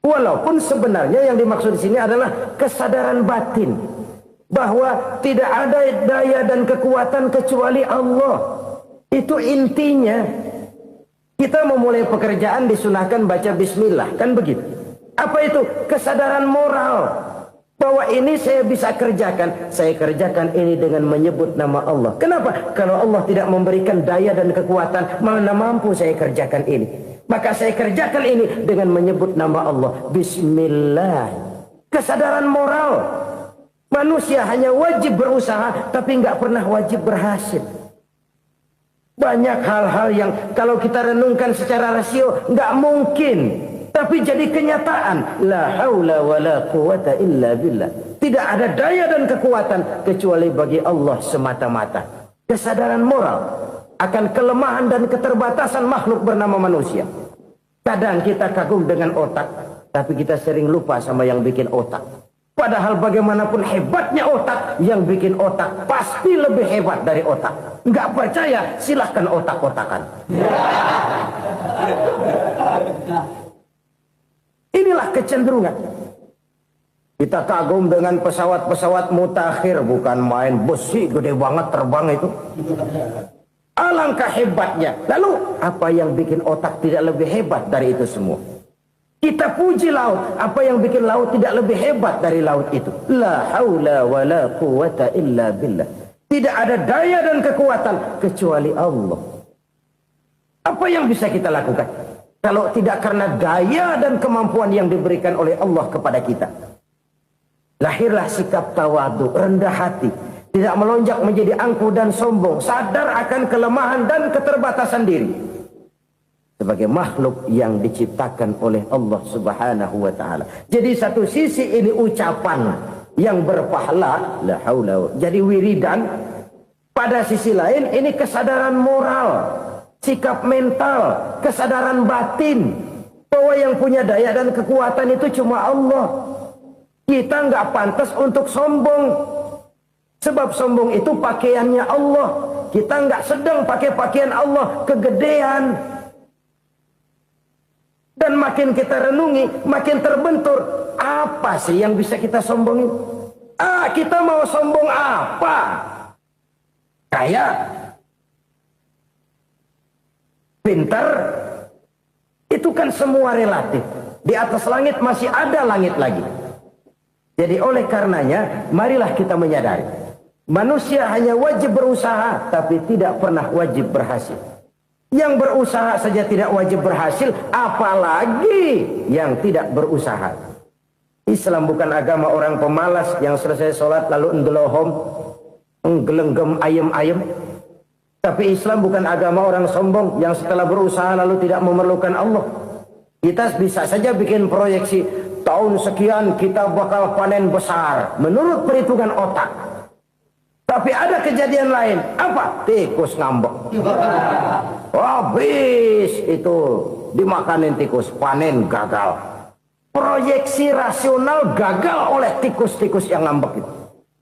Walaupun sebenarnya yang dimaksud di sini adalah kesadaran batin bahwa tidak ada daya dan kekuatan kecuali Allah. Itu intinya. Kita memulai pekerjaan disunahkan baca bismillah, kan begitu? Apa itu? Kesadaran moral bahwa ini saya bisa kerjakan. Saya kerjakan ini dengan menyebut nama Allah. Kenapa? Kalau Allah tidak memberikan daya dan kekuatan, mana mampu saya kerjakan ini. Maka saya kerjakan ini dengan menyebut nama Allah. Bismillah. Kesadaran moral. Manusia hanya wajib berusaha, tapi nggak pernah wajib berhasil. Banyak hal-hal yang kalau kita renungkan secara rasio nggak mungkin, tapi jadi kenyataan. La haula wala quwata illa billah. Tidak ada daya dan kekuatan kecuali bagi Allah semata-mata. Kesadaran moral akan kelemahan dan keterbatasan makhluk bernama manusia. Kadang kita kagum dengan otak, tapi kita sering lupa sama yang bikin otak. Padahal bagaimanapun hebatnya otak, yang bikin otak pasti lebih hebat dari otak. Nggak percaya, silahkan otak-otakan. Inilah kecenderungan. Kita kagum dengan pesawat-pesawat mutakhir, bukan main, besi gede banget terbang itu. Alangkah hebatnya. Lalu apa yang bikin otak tidak lebih hebat dari itu semua? Kita puji laut. Apa yang bikin laut tidak lebih hebat dari laut itu? La haula wa la quwata illa billah. Tidak ada daya dan kekuatan kecuali Allah. Apa yang bisa kita lakukan? Kalau tidak karena daya dan kemampuan yang diberikan oleh Allah kepada kita. Lahirlah sikap tawadu, rendah hati. Tidak melonjak menjadi angkuh dan sombong. Sadar akan kelemahan dan keterbatasan diri. Sebagai makhluk yang diciptakan oleh Allah subhanahu wa ta'ala. Jadi satu sisi ini ucapan yang berpahala, la haula, jadi wiridan. Pada sisi lain ini kesadaran moral, sikap mental, kesadaran batin. Bahwa yang punya daya dan kekuatan itu cuma Allah. Kita nggak pantas untuk sombong. Sebab sombong itu pakaiannya Allah. Kita nggak sedang pakai pakaian Allah, kegedean. Dan makin kita renungi, makin terbentur. Apa sih yang bisa kita sombongin? Kita mau sombong apa? Kaya? Pintar? Itu kan semua relatif. Di atas langit masih ada langit lagi. Jadi oleh karenanya, marilah kita menyadari. Manusia hanya wajib berusaha, tapi tidak pernah wajib berhasil. Yang berusaha saja tidak wajib berhasil, apalagi yang tidak berusaha. Islam bukan agama orang pemalas yang selesai sholat lalu ngelohom, nggelenggem ayem-ayem. Tapi Islam bukan agama orang sombong yang setelah berusaha lalu tidak memerlukan Allah. Kita bisa saja bikin proyeksi, tahun sekian kita bakal panen besar menurut perhitungan otak. Tapi ada kejadian lain. Apa? Tikus ngambek. Habis itu dimakanin tikus, panen gagal. Proyeksi rasional gagal oleh tikus-tikus yang ngambek itu.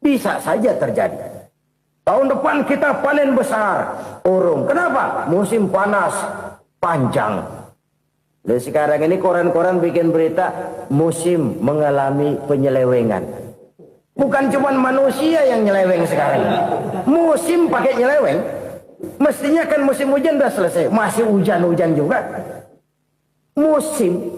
Bisa saja terjadi. Tahun depan kita panen besar, urung. Kenapa? Musim panas panjang. Dan sekarang ini koran-koran bikin berita musim mengalami penyelewengan. Bukan cuma manusia yang nyeleweng sekarang. Musim pakai nyeleweng. Mestinya kan musim hujan udah selesai. Masih hujan-hujan juga. Musim.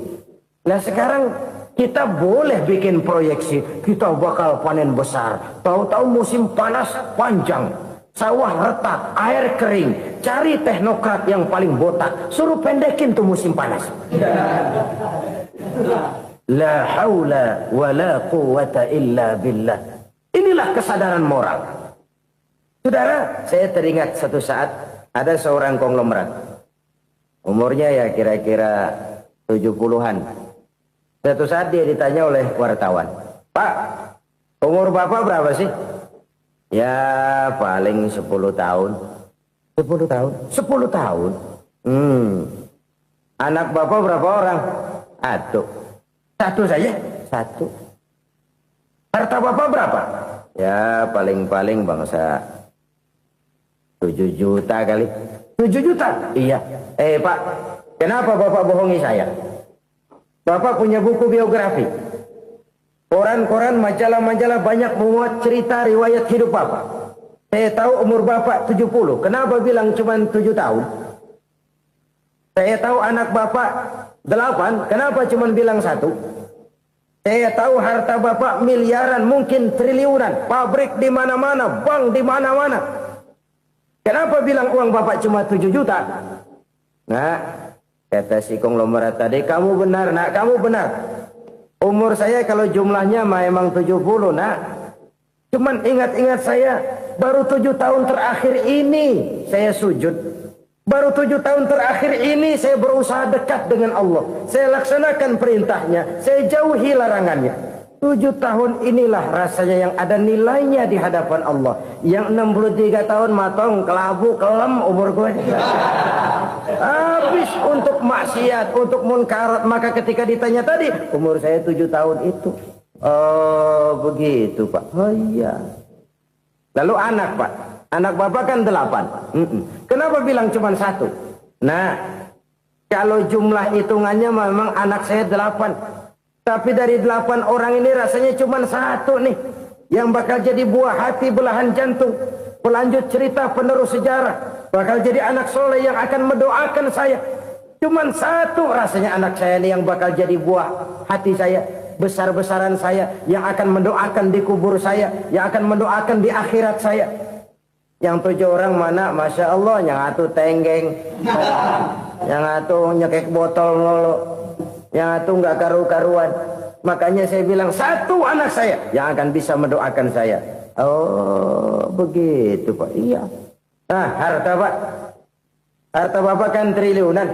Nah sekarang kita boleh bikin proyeksi. Kita bakal panen besar. Tahu-tahu musim panas panjang. Sawah retak, air kering. Cari teknokrat yang paling botak. Suruh pendekin tuh musim panas. La haula wa la quwata illa billah. Inilah kesadaran moral. Saudara, saya teringat satu saat ada seorang konglomerat. Umurnya ya kira-kira 70-an. Satu saat dia ditanya oleh wartawan, "Pak, umur Bapak berapa sih?" "Ya paling 10 tahun." 10 tahun? 10 tahun? Anak Bapak berapa orang? Aduh. Satu saja? Satu. Harta Bapak berapa? Ya paling-paling bangsa 7 juta kali. 7 juta? Iya. Pak, kenapa Bapak bohongi saya? Bapak punya buku biografi. Koran-koran, majalah-majalah banyak memuat cerita riwayat hidup Bapak. Saya tahu umur Bapak 70. Kenapa bilang cuma 7 tahun? Saya tahu anak Bapak 8. Kenapa cuma bilang 1? Saya tahu harta Bapak miliaran, mungkin triliunan. Pabrik di mana-mana, bank di mana-mana. Kenapa bilang uang Bapak cuma 7 juta? Nah, kata si konglomerat tadi, kamu benar nak, kamu benar. Umur saya kalau jumlahnya memang 70 nak. Cuman ingat-ingat saya, baru 7 tahun terakhir ini saya sujud. Baru 7 tahun terakhir ini saya berusaha dekat dengan Allah. Saya laksanakan perintahnya, saya jauhi larangannya. 7 tahun inilah rasanya yang ada nilainya di hadapan Allah. Yang 63 tahun matong, kelabu, kelem umur gue. Habis untuk maksiat, untuk munkarat. Maka ketika ditanya tadi, umur saya 7 tahun itu. Oh begitu Pak. Oh iya. Lalu anak Pak. Anak Bapak kan 8. Kenapa bilang cuma 1? Nah, kalau jumlah hitungannya memang anak saya 8. Tapi dari 8 orang ini rasanya cuma 1 nih. Yang bakal jadi buah hati, belahan jantung. Pelanjut cerita, penerus sejarah. Bakal jadi anak soleh yang akan mendoakan saya. Cuma 1 rasanya anak saya ini yang bakal jadi buah hati saya. Besar-besaran saya. Yang akan mendoakan di kubur saya. Yang akan mendoakan di akhirat saya. Yang 7 orang mana? Masya Allah, yang atu tenggeng. Yang atu nyekek botol nolo. Yang atu nggak karu-karuan. Makanya saya bilang 1 anak saya yang akan bisa mendoakan saya. Oh begitu Pak. Iya. Nah harta Pak. Harta Bapak kan triliunan.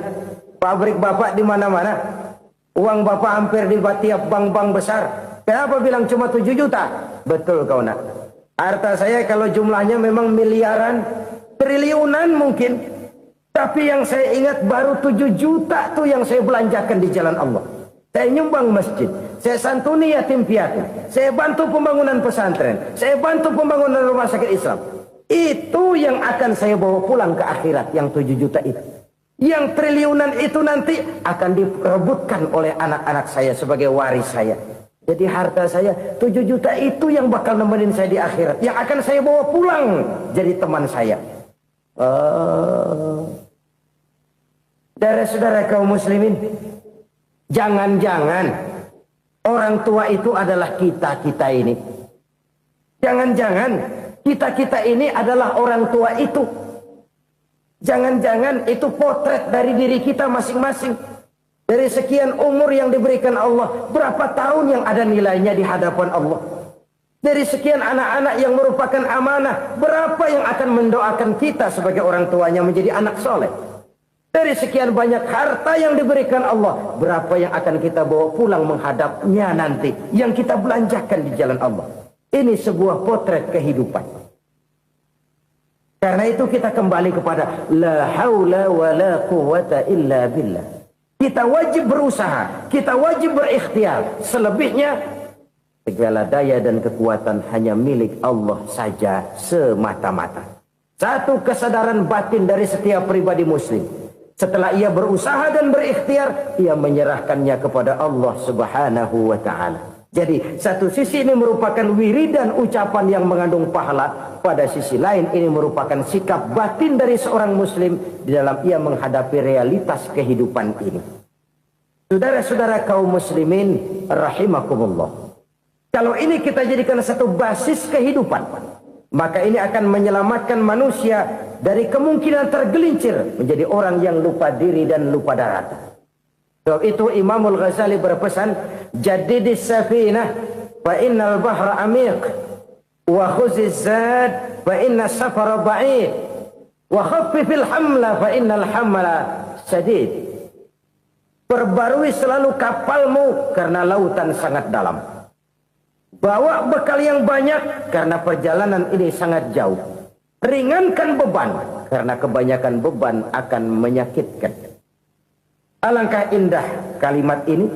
Pabrik Bapak di mana-mana. Uang Bapak hampir di tiap bank-bank besar. Kenapa bilang cuma 7 juta? Betul kau nak. Harta saya kalau jumlahnya memang miliaran, triliunan mungkin. Tapi yang saya ingat baru 7 juta tuh yang saya belanjakan di jalan Allah. Saya nyumbang masjid, saya santuni yatim piatu, saya bantu pembangunan pesantren, saya bantu pembangunan rumah sakit Islam. Itu yang akan saya bawa pulang ke akhirat, yang 7 juta itu. Yang triliunan itu nanti akan diperebutkan oleh anak-anak saya sebagai waris saya. Jadi harta saya 7 juta itu yang bakal nemenin saya di akhirat. Yang akan saya bawa pulang jadi teman saya. Saudara-saudara kaum muslimin, jangan-jangan orang tua itu adalah kita-kita ini. Jangan-jangan kita-kita ini adalah orang tua itu. Jangan-jangan itu potret dari diri kita masing-masing. Dari sekian umur yang diberikan Allah, berapa tahun yang ada nilainya di hadapan Allah. Dari sekian anak-anak yang merupakan amanah, berapa yang akan mendoakan kita sebagai orang tuanya menjadi anak soleh. Dari sekian banyak harta yang diberikan Allah, berapa yang akan kita bawa pulang menghadapnya nanti, yang kita belanjakan di jalan Allah. Ini sebuah potret kehidupan. Karena itu kita kembali kepada la haula wa la quwwata illa billah. Kita wajib berusaha, kita wajib berikhtiar. Selebihnya segala daya dan kekuatan hanya milik Allah saja semata-mata. Satu kesadaran batin dari setiap pribadi muslim. Setelah ia berusaha dan berikhtiar, ia menyerahkannya kepada Allah Subhanahu wa ta'ala. Jadi satu sisi ini merupakan wiridan ucapan yang mengandung pahala. Pada sisi lain ini merupakan sikap batin dari seorang muslim di dalam ia menghadapi realitas kehidupan ini. Saudara-saudara kaum muslimin rahimakumullah. Kalau ini kita jadikan satu basis kehidupan, maka ini akan menyelamatkan manusia dari kemungkinan tergelincir menjadi orang yang lupa diri dan lupa darat. Sebab itu Imamul Ghazali berpesan, jadidis safinah fa innal bahra amiq wa khuziz zad fa inna safara ba'id wa khaffifil hamla fa innal hamla sadid. Perbarui selalu kapalmu karena lautan sangat dalam. Bawa bekal yang banyak karena perjalanan ini sangat jauh. Ringankan beban karena kebanyakan beban akan menyakitkan. Alangkah indah kalimat ini,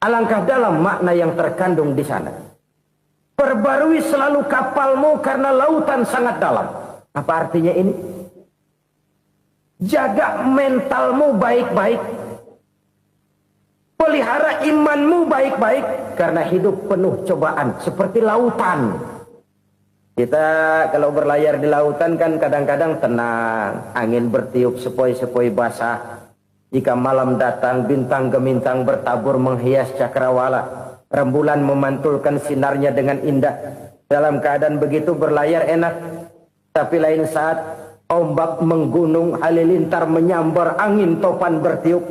alangkah dalam makna yang terkandung di sana. Perbarui selalu kapalmu karena lautan sangat dalam. Apa artinya ini? Jaga mentalmu baik-baik. Pelihara imanmu baik-baik karena hidup penuh cobaan seperti lautan. Kita kalau berlayar di lautan kan kadang-kadang tenang, angin bertiup sepoi-sepoi basah. Jika malam datang, bintang gemintang bertabur menghias cakrawala. Rembulan memantulkan sinarnya dengan indah. Dalam keadaan begitu berlayar enak. Tapi lain saat ombak menggunung, halilintar menyambar, angin topan bertiup.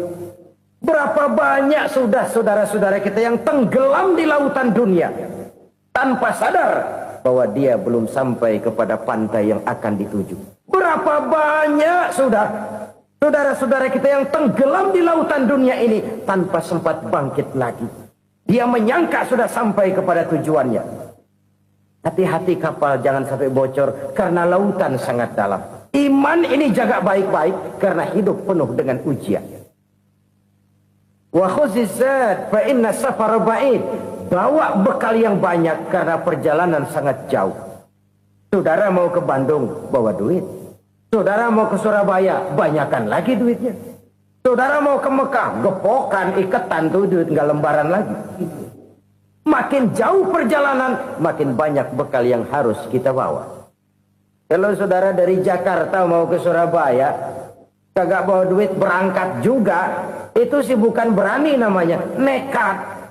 Berapa banyak sudah saudara-saudara kita yang tenggelam di lautan dunia tanpa sadar bahwa dia belum sampai kepada pantai yang akan dituju. Berapa banyak sudah saudara-saudara kita yang tenggelam di lautan dunia ini tanpa sempat bangkit lagi. Dia menyangka sudah sampai kepada tujuannya. Hati-hati kapal jangan sampai bocor karena lautan sangat dalam. Iman ini jaga baik-baik karena hidup penuh dengan ujian. Wa khuzizat fa inna safar ba'id. Bawa bekal yang banyak karena perjalanan sangat jauh. Saudara mau ke Bandung, bawa duit. Saudara mau ke Surabaya, banyakkan lagi duitnya. Saudara mau ke Mekah, gepokan, iketan tuh duit nggak lembaran lagi. Makin jauh perjalanan, makin banyak bekal yang harus kita bawa. Kalau saudara dari Jakarta mau ke Surabaya, kagak bawa duit berangkat juga, itu sih bukan berani namanya, nekat.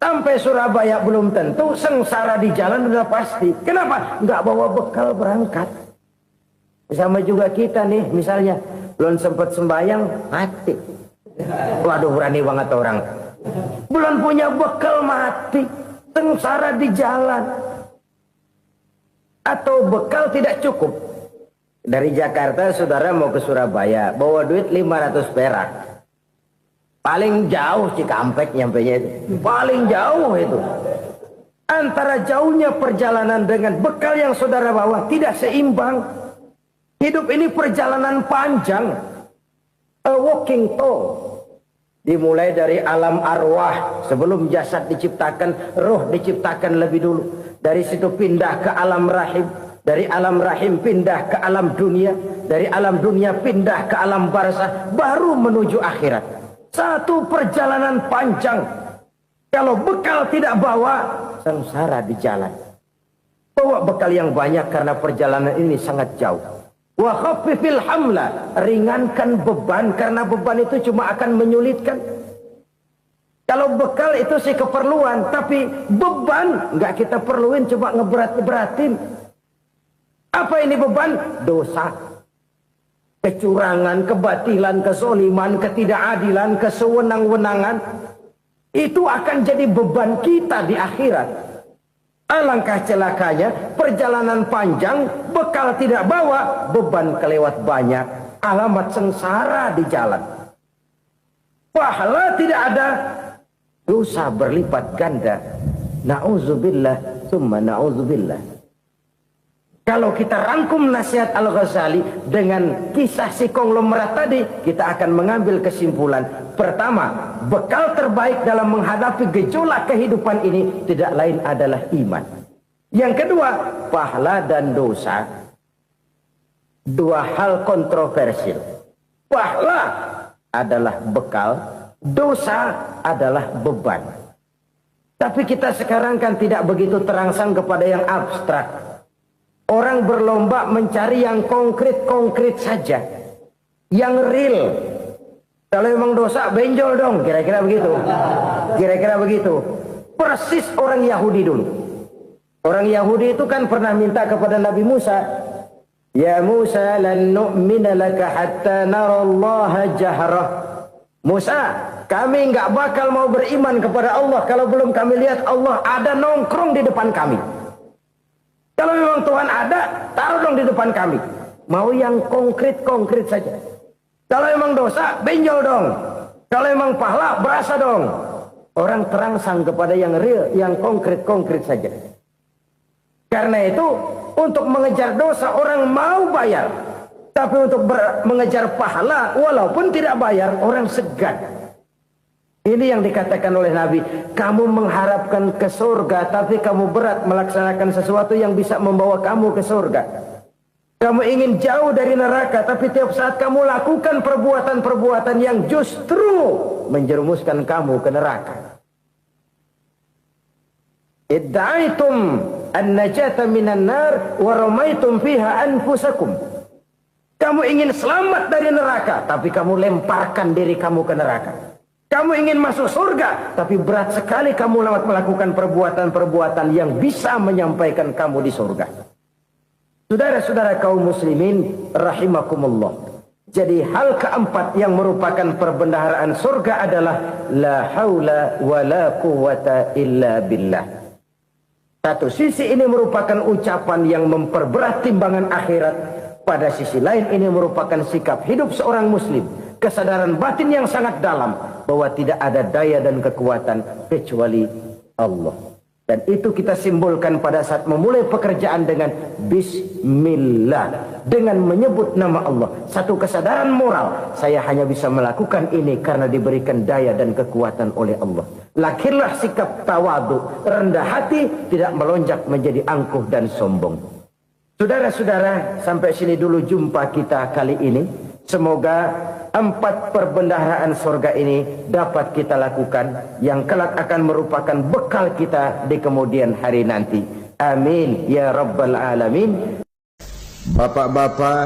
Sampai Surabaya belum tentu, sengsara di jalan udah pasti. Kenapa? Nggak bawa bekal berangkat. Sama juga kita nih, misalnya belum sempat sembahyang, mati. Waduh, berani banget orang. Belum punya bekal, mati. Sengsara di jalan. Atau bekal tidak cukup. Dari Jakarta saudara mau ke Surabaya, bawa duit 500 perak. Paling jauh Cikampek nyampenya itu. Paling jauh itu. Antara jauhnya perjalanan dengan bekal yang saudara bawa tidak seimbang. Hidup ini perjalanan panjang. A walking tour. Dimulai dari alam arwah. Sebelum jasad diciptakan, roh diciptakan lebih dulu. Dari situ pindah ke alam rahim. Dari alam rahim pindah ke alam dunia. Dari alam dunia pindah ke alam barzah. Baru menuju akhirat. Satu perjalanan panjang. Kalau bekal tidak bawa, sengsara di jalan. Bawa bekal yang banyak karena perjalanan ini sangat jauh. Wa khaffifil hamla, ringankan beban karena beban itu cuma akan menyulitkan. Kalau bekal itu sih keperluan, tapi beban nggak kita perluin, coba ngeberat-beratin. Apa ini beban? Dosa. Kecurangan, kebatilan, kezoliman, ketidakadilan, kesewenang-wenangan. Itu akan jadi beban kita di akhirat. Alangkah celakanya, perjalanan panjang, bekal tidak bawa, beban kelewat banyak. Alamat sengsara di jalan. Pahala tidak ada, dosa berlipat ganda. Na'udzubillah, summa na'udzubillah. Kalau kita rangkum nasihat Al-Ghazali dengan kisah si konglomerat tadi, kita akan mengambil kesimpulan. Pertama, bekal terbaik dalam menghadapi gejolak kehidupan ini tidak lain adalah iman. Yang kedua, pahala dan dosa. Dua hal kontroversial. Pahala adalah bekal, dosa adalah beban. Tapi kita sekarang kan tidak begitu terangsang kepada yang abstrak. Orang berlomba mencari yang konkret-konkret saja. Yang real. Kalau memang dosa, benjol dong. Kira-kira begitu. Kira-kira begitu. Persis orang Yahudi dulu. Orang Yahudi itu kan pernah minta kepada Nabi Musa. Ya Musa, lan nu'mina laka hatta narallaha jahrah. Musa, kami nggak bakal mau beriman kepada Allah kalau belum kami lihat Allah ada nongkrong di depan kami. Kalau memang Tuhan ada, taruh dong di depan kami. Mau yang konkret-konkret saja. Kalau memang dosa, benjol dong. Kalau memang pahala, berasa dong. Orang terangsang kepada yang real, yang konkret-konkret saja. Karena itu, untuk mengejar dosa, orang mau bayar. Tapi untuk mengejar pahala, walaupun tidak bayar, orang segan. Ini yang dikatakan oleh Nabi, kamu mengharapkan ke surga, tapi kamu berat melaksanakan sesuatu yang bisa membawa kamu ke surga. Kamu ingin jauh dari neraka, tapi tiap saat kamu lakukan perbuatan-perbuatan yang justru menjerumuskan kamu ke neraka. Idda'aitum an-najata minan nar wa ramaitum fiha anfusakum. Kamu ingin selamat dari neraka, tapi kamu lemparkan diri kamu ke neraka. Kamu ingin masuk surga, tapi berat sekali kamu melakukan perbuatan-perbuatan yang bisa menyampaikan kamu di surga. Saudara-saudara kaum muslimin rahimakumullah. Jadi hal keempat yang merupakan perbendaharaan surga adalah la haula wa la quwwata illa billah. Satu sisi ini merupakan ucapan yang memperberat timbangan akhirat. Pada sisi lain ini merupakan sikap hidup seorang muslim. Kesadaran batin yang sangat dalam bahwa tidak ada daya dan kekuatan kecuali Allah. Dan itu kita simbolkan pada saat memulai pekerjaan dengan Bismillah. Dengan menyebut nama Allah. Satu kesadaran moral. Saya hanya bisa melakukan ini karena diberikan daya dan kekuatan oleh Allah. Lahirlah sikap tawadu, rendah hati, tidak melonjak menjadi angkuh dan sombong. Saudara-saudara, sampai sini dulu jumpa kita kali ini. Semoga 4 perbendaharaan surga ini dapat kita lakukan, yang kelak akan merupakan bekal kita di kemudian hari nanti. Amin ya rabbal alamin. Bapak-bapak,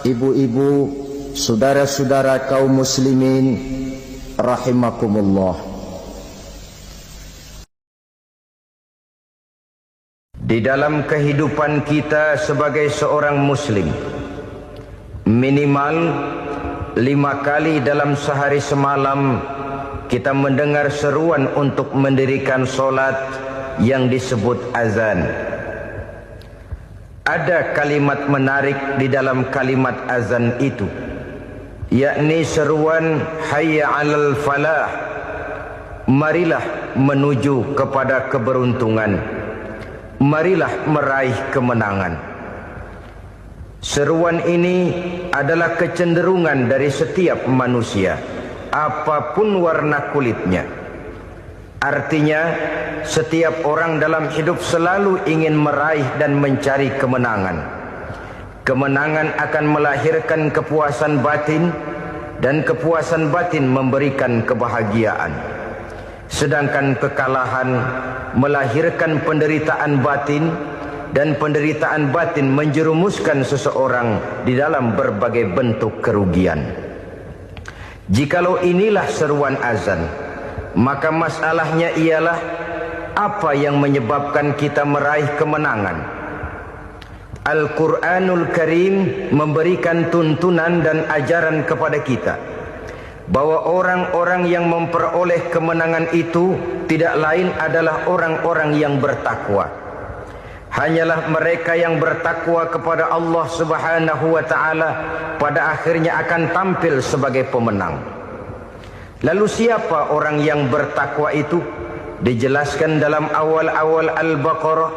ibu-ibu, saudara-saudara kaum muslimin rahimakumullah. Di dalam kehidupan kita sebagai seorang muslim, minimal 5 kali dalam sehari semalam kita mendengar seruan untuk mendirikan solat yang disebut azan. Ada kalimat menarik di dalam kalimat azan itu, yakni seruan hayya 'alal falah, marilah menuju kepada keberuntungan, marilah meraih kemenangan. Seruan ini adalah kecenderungan dari setiap manusia, apapun warna kulitnya. Artinya, setiap orang dalam hidup selalu ingin meraih dan mencari kemenangan. Kemenangan akan melahirkan kepuasan batin, dan kepuasan batin memberikan kebahagiaan. Sedangkan kekalahan melahirkan penderitaan batin, dan penderitaan batin menjerumuskan seseorang di dalam berbagai bentuk kerugian. Jikalau inilah seruan azan, maka masalahnya ialah apa yang menyebabkan kita meraih kemenangan. Al-Quranul Karim memberikan tuntunan dan ajaran kepada kita bahwa orang-orang yang memperoleh kemenangan itu tidak lain adalah orang-orang yang bertakwa. Hanyalah mereka yang bertakwa kepada Allah Subhanahu wa ta'ala pada akhirnya akan tampil sebagai pemenang. Lalu siapa orang yang bertakwa itu? Dijelaskan dalam awal-awal Al-Baqarah.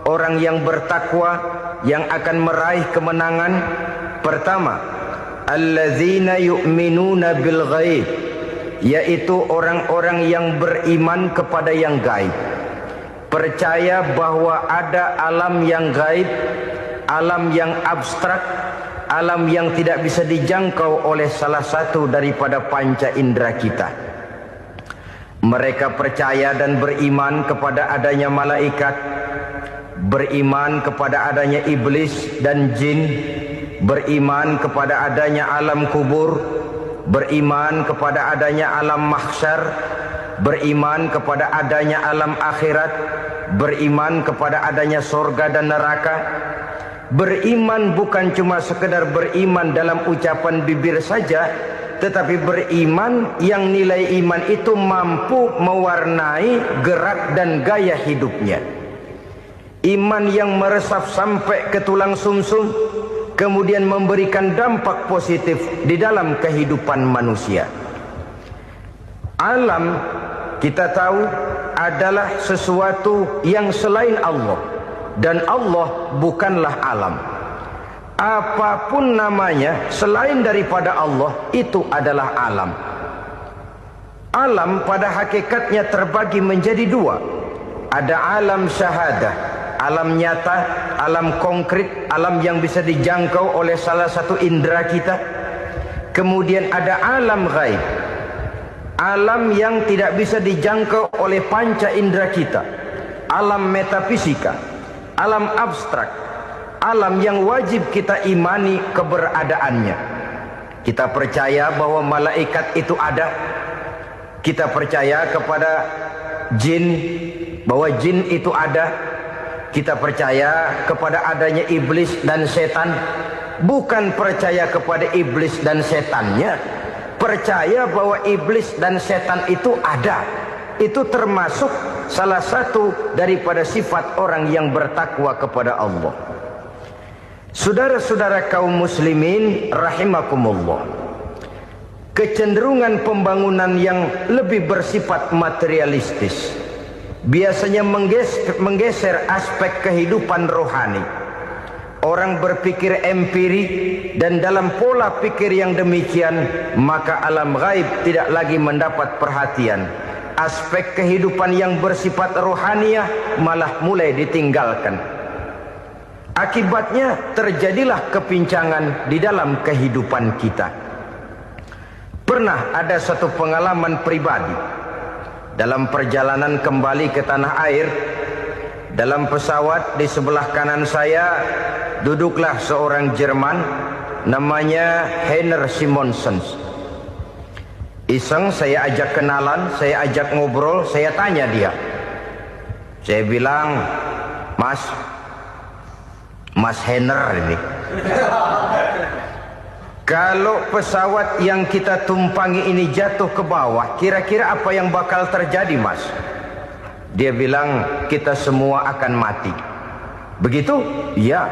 Orang yang bertakwa yang akan meraih kemenangan, pertama, allazina yu'minuna bil ghaib, yaitu orang-orang yang beriman kepada yang gaib. Percaya bahwa ada alam yang gaib, alam yang abstrak, alam yang tidak bisa dijangkau oleh salah satu daripada panca indera kita. Mereka percaya dan beriman kepada adanya malaikat, beriman kepada adanya iblis dan jin, beriman kepada adanya alam kubur, beriman kepada adanya alam mahsyar, beriman kepada adanya alam akhirat, beriman kepada adanya surga dan neraka. Beriman bukan cuma sekedar beriman dalam ucapan bibir saja, tetapi beriman yang nilai iman itu mampu mewarnai gerak dan gaya hidupnya. Iman yang meresap sampai ke tulang sumsum, kemudian memberikan dampak positif di dalam kehidupan manusia. Alam, kita tahu, adalah sesuatu yang selain Allah, dan Allah bukanlah alam. Apapun namanya selain daripada Allah, itu adalah alam. Alam pada hakikatnya terbagi menjadi 2. Ada alam syahadah, alam nyata, alam konkret, alam yang bisa dijangkau oleh salah satu indera kita. Kemudian ada alam ghaib. alam yang tidak bisa dijangkau oleh panca indera kita, alam metafisika, alam abstrak, alam yang wajib kita imani keberadaannya. Kita percaya bahwa malaikat itu ada, kita percaya kepada jin, bahwa jin itu ada, kita percaya kepada adanya iblis dan setan. Bukan percaya kepada iblis dan setannya, percaya bahwa iblis dan setan itu ada. Itu termasuk salah satu daripada sifat orang yang bertakwa kepada Allah. Saudara-saudara kaum muslimin rahimakumullah, kecenderungan pembangunan yang lebih bersifat materialistis biasanya menggeser aspek kehidupan rohani. Orang berpikir empiri, dan dalam pola pikir yang demikian maka alam gaib tidak lagi mendapat perhatian. Aspek kehidupan yang bersifat rohaniah malah mulai ditinggalkan. Akibatnya terjadilah kepincangan di dalam kehidupan kita. Pernah ada satu pengalaman pribadi dalam perjalanan kembali ke tanah air. Dalam pesawat di sebelah kanan saya duduklah seorang Jerman namanya Heiner Simonsen. Iseng saya ajak kenalan, saya ajak ngobrol, saya tanya dia. Saya bilang, Mas Heiner ini, kalau pesawat yang kita tumpangi ini jatuh ke bawah, kira-kira apa yang bakal terjadi, Mas? Dia bilang, kita semua akan mati. Begitu? Iya.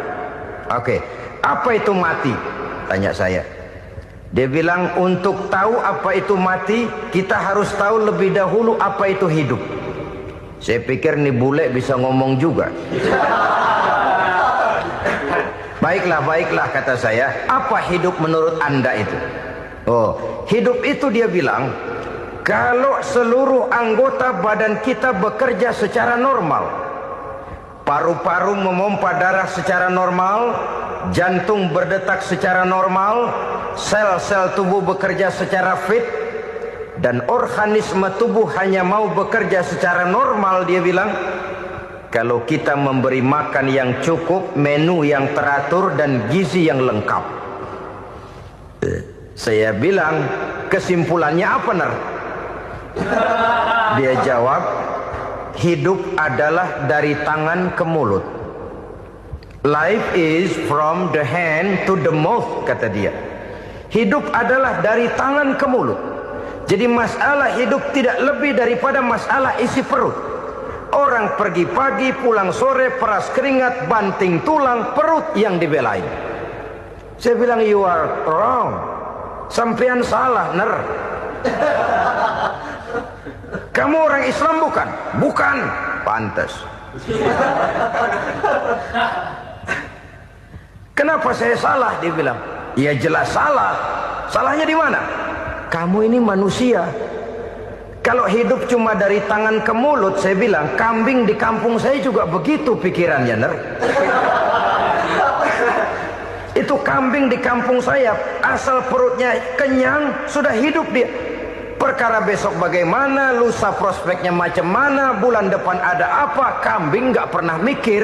Oke. Apa itu mati? Tanya saya. Dia bilang, untuk tahu apa itu mati, kita harus tahu lebih dahulu apa itu hidup. Saya pikir nih bule bisa ngomong juga. Baiklah kata saya. Apa hidup menurut Anda itu? Oh, hidup itu dia bilang, kalau seluruh anggota badan kita bekerja secara normal, paru-paru memompa darah secara normal, jantung berdetak secara normal, sel-sel tubuh bekerja secara fit, dan organisme tubuh hanya mau bekerja secara normal, dia bilang, kalau kita memberi makan yang cukup, menu yang teratur, dan gizi yang lengkap. Saya bilang, kesimpulannya apa, Ner? Dia jawab, hidup adalah dari tangan ke mulut. Life is from the hand to the mouth, kata dia. Hidup adalah dari tangan ke mulut. Jadi masalah hidup tidak lebih daripada masalah isi perut. Orang pergi pagi, pulang sore, peras keringat, banting tulang, perut yang dibelain. Saya bilang, you are wrong. Sampean salah, Ner. Kamu orang Islam bukan? Bukan. Pantas. Kenapa saya salah? Dia bilang, ya jelas salah. Salahnya di mana? Kamu ini manusia. Kalau hidup cuma dari tangan ke mulut, saya bilang, kambing di kampung saya juga begitu pikirannya, Ner. Itu kambing di kampung saya, asal perutnya kenyang, sudah hidup dia. Perkara besok bagaimana, lusa prospeknya macam mana, bulan depan ada apa, kambing nggak pernah mikir.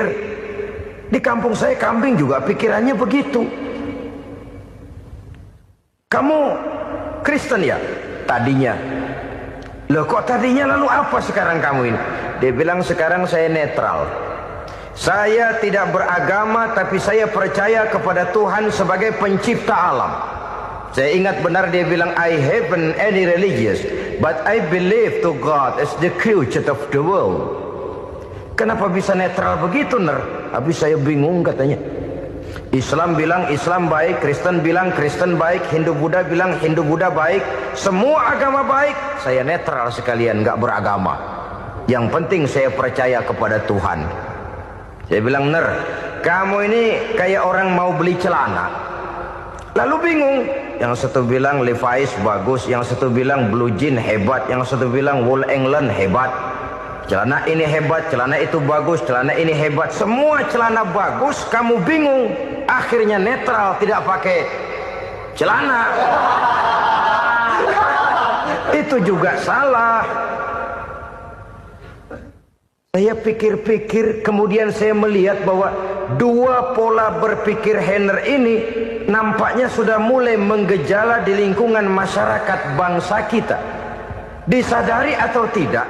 Di kampung saya kambing juga pikirannya begitu. Kamu Kristen ya? Tadinya. Loh kok tadinya, lalu apa sekarang kamu ini? Dia bilang, sekarang saya netral. Saya tidak beragama, tapi saya percaya kepada Tuhan sebagai pencipta alam. Saya ingat benar dia bilang, I haven't any religious, but I believe to God as the creator of the world. Kenapa bisa netral begitu, Ner? Habis saya bingung katanya. Islam bilang Islam baik, Kristen bilang Kristen baik, Hindu Buddha bilang Hindu Buddha baik, semua agama baik. Saya netral sekalian, nggak beragama. Yang penting saya percaya kepada Tuhan. Saya bilang, Ner, kamu ini kayak orang mau beli celana. Lalu bingung. Yang satu bilang Levi's bagus, yang satu bilang Blue Jean hebat, yang satu bilang Wool England hebat. Celana ini hebat, celana itu bagus, celana ini hebat. Semua celana bagus, kamu bingung. Akhirnya netral, tidak pakai celana. Itu juga salah. Saya pikir-pikir, kemudian saya melihat bahwa dua pola berpikir Henner ini nampaknya sudah mulai menggejala di lingkungan masyarakat bangsa kita. Disadari atau tidak,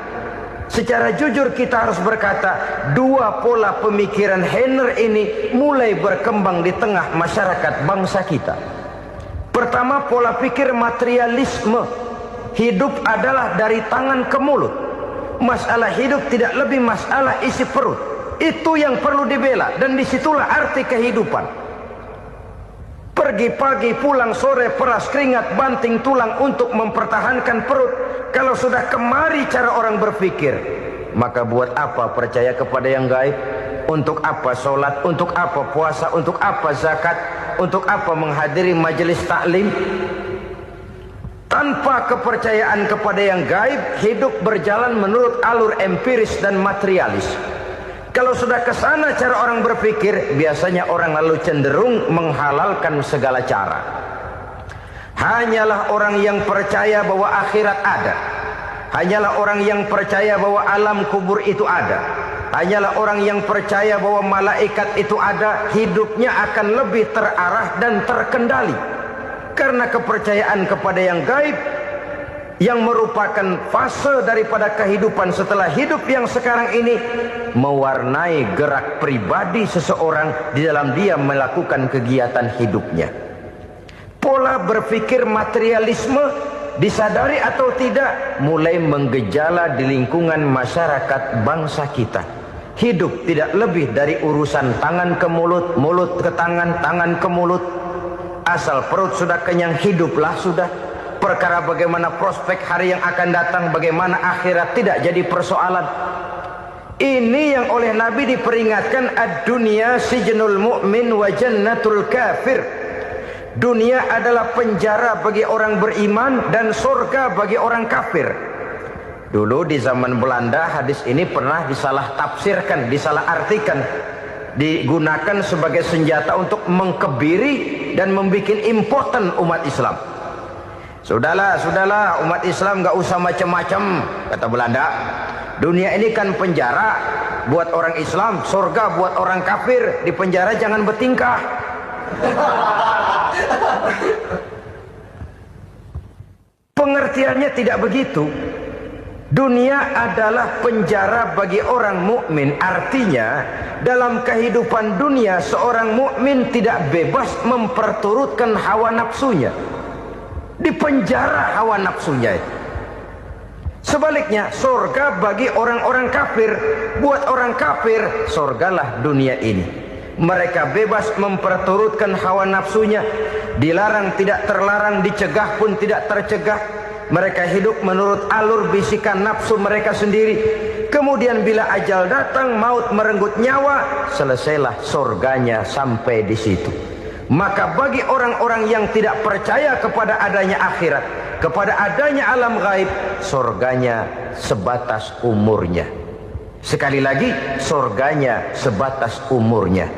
secara jujur kita harus berkata, dua pola pemikiran Henner ini mulai berkembang di tengah masyarakat bangsa kita. Pertama, pola pikir materialisme. Hidup adalah dari tangan ke mulut. Masalah hidup tidak lebih masalah isi perut. Itu yang perlu dibela, dan disitulah arti kehidupan. Pergi pagi, pulang sore, peras keringat, banting tulang untuk mempertahankan perut. Kalau sudah kemari cara orang berpikir, maka buat apa percaya kepada yang gaib? Untuk apa sholat? Untuk apa puasa? Untuk apa zakat? Untuk apa menghadiri majelis taklim? Tanpa kepercayaan kepada yang gaib, hidup berjalan menurut alur empiris dan materialis. Kalau sudah ke sana cara orang berpikir, biasanya orang lalu cenderung menghalalkan segala cara. Hanyalah orang yang percaya bahwa akhirat ada. Hanyalah orang yang percaya bahwa alam kubur itu ada. Hanyalah orang yang percaya bahwa malaikat itu ada, hidupnya akan lebih terarah dan terkendali. Karena kepercayaan kepada yang gaib, yang merupakan fase daripada kehidupan setelah hidup yang sekarang ini, mewarnai gerak pribadi seseorang di dalam dia melakukan kegiatan hidupnya. Pola berpikir materialisme, disadari atau tidak, mulai menggejala di lingkungan masyarakat bangsa kita. Hidup tidak lebih dari urusan tangan ke mulut, mulut ke tangan, tangan ke mulut. Asal perut sudah kenyang, hiduplah sudah. Perkara bagaimana prospek hari yang akan datang, bagaimana akhirat, tidak jadi persoalan. Ini yang oleh Nabi diperingatkan, ad-dunya sijnul mu'min wa jannatul kafir. Dunia adalah penjara bagi orang beriman dan surga bagi orang kafir. Dulu di zaman Belanda hadis ini pernah disalah tafsirkan, disalah artikan, digunakan sebagai senjata untuk mengkebiri dan membuat impoten umat Islam. Sudahlah umat Islam gak usah macam-macam, kata Belanda. Dunia ini kan penjara buat orang Islam, surga buat orang kafir. Di penjara jangan bertingkah. Pengertiannya tidak begitu. Dunia adalah penjara bagi orang mukmin. Artinya dalam kehidupan dunia seorang mukmin tidak bebas memperturutkan hawa nafsunya. Di penjara hawa nafsunya itu. Sebaliknya surga bagi orang-orang kafir. Buat orang kafir, surgalah dunia ini. Mereka bebas memperturutkan hawa nafsunya. Dilarang tidak terlarang, dicegah pun tidak tercegah. Mereka hidup menurut alur bisikan nafsu mereka sendiri. Kemudian bila ajal datang, maut merenggut nyawa, selesailah surganya sampai di situ. Maka bagi orang-orang yang tidak percaya kepada adanya akhirat, kepada adanya alam gaib, surganya sebatas umurnya. Sekali lagi, surganya sebatas umurnya.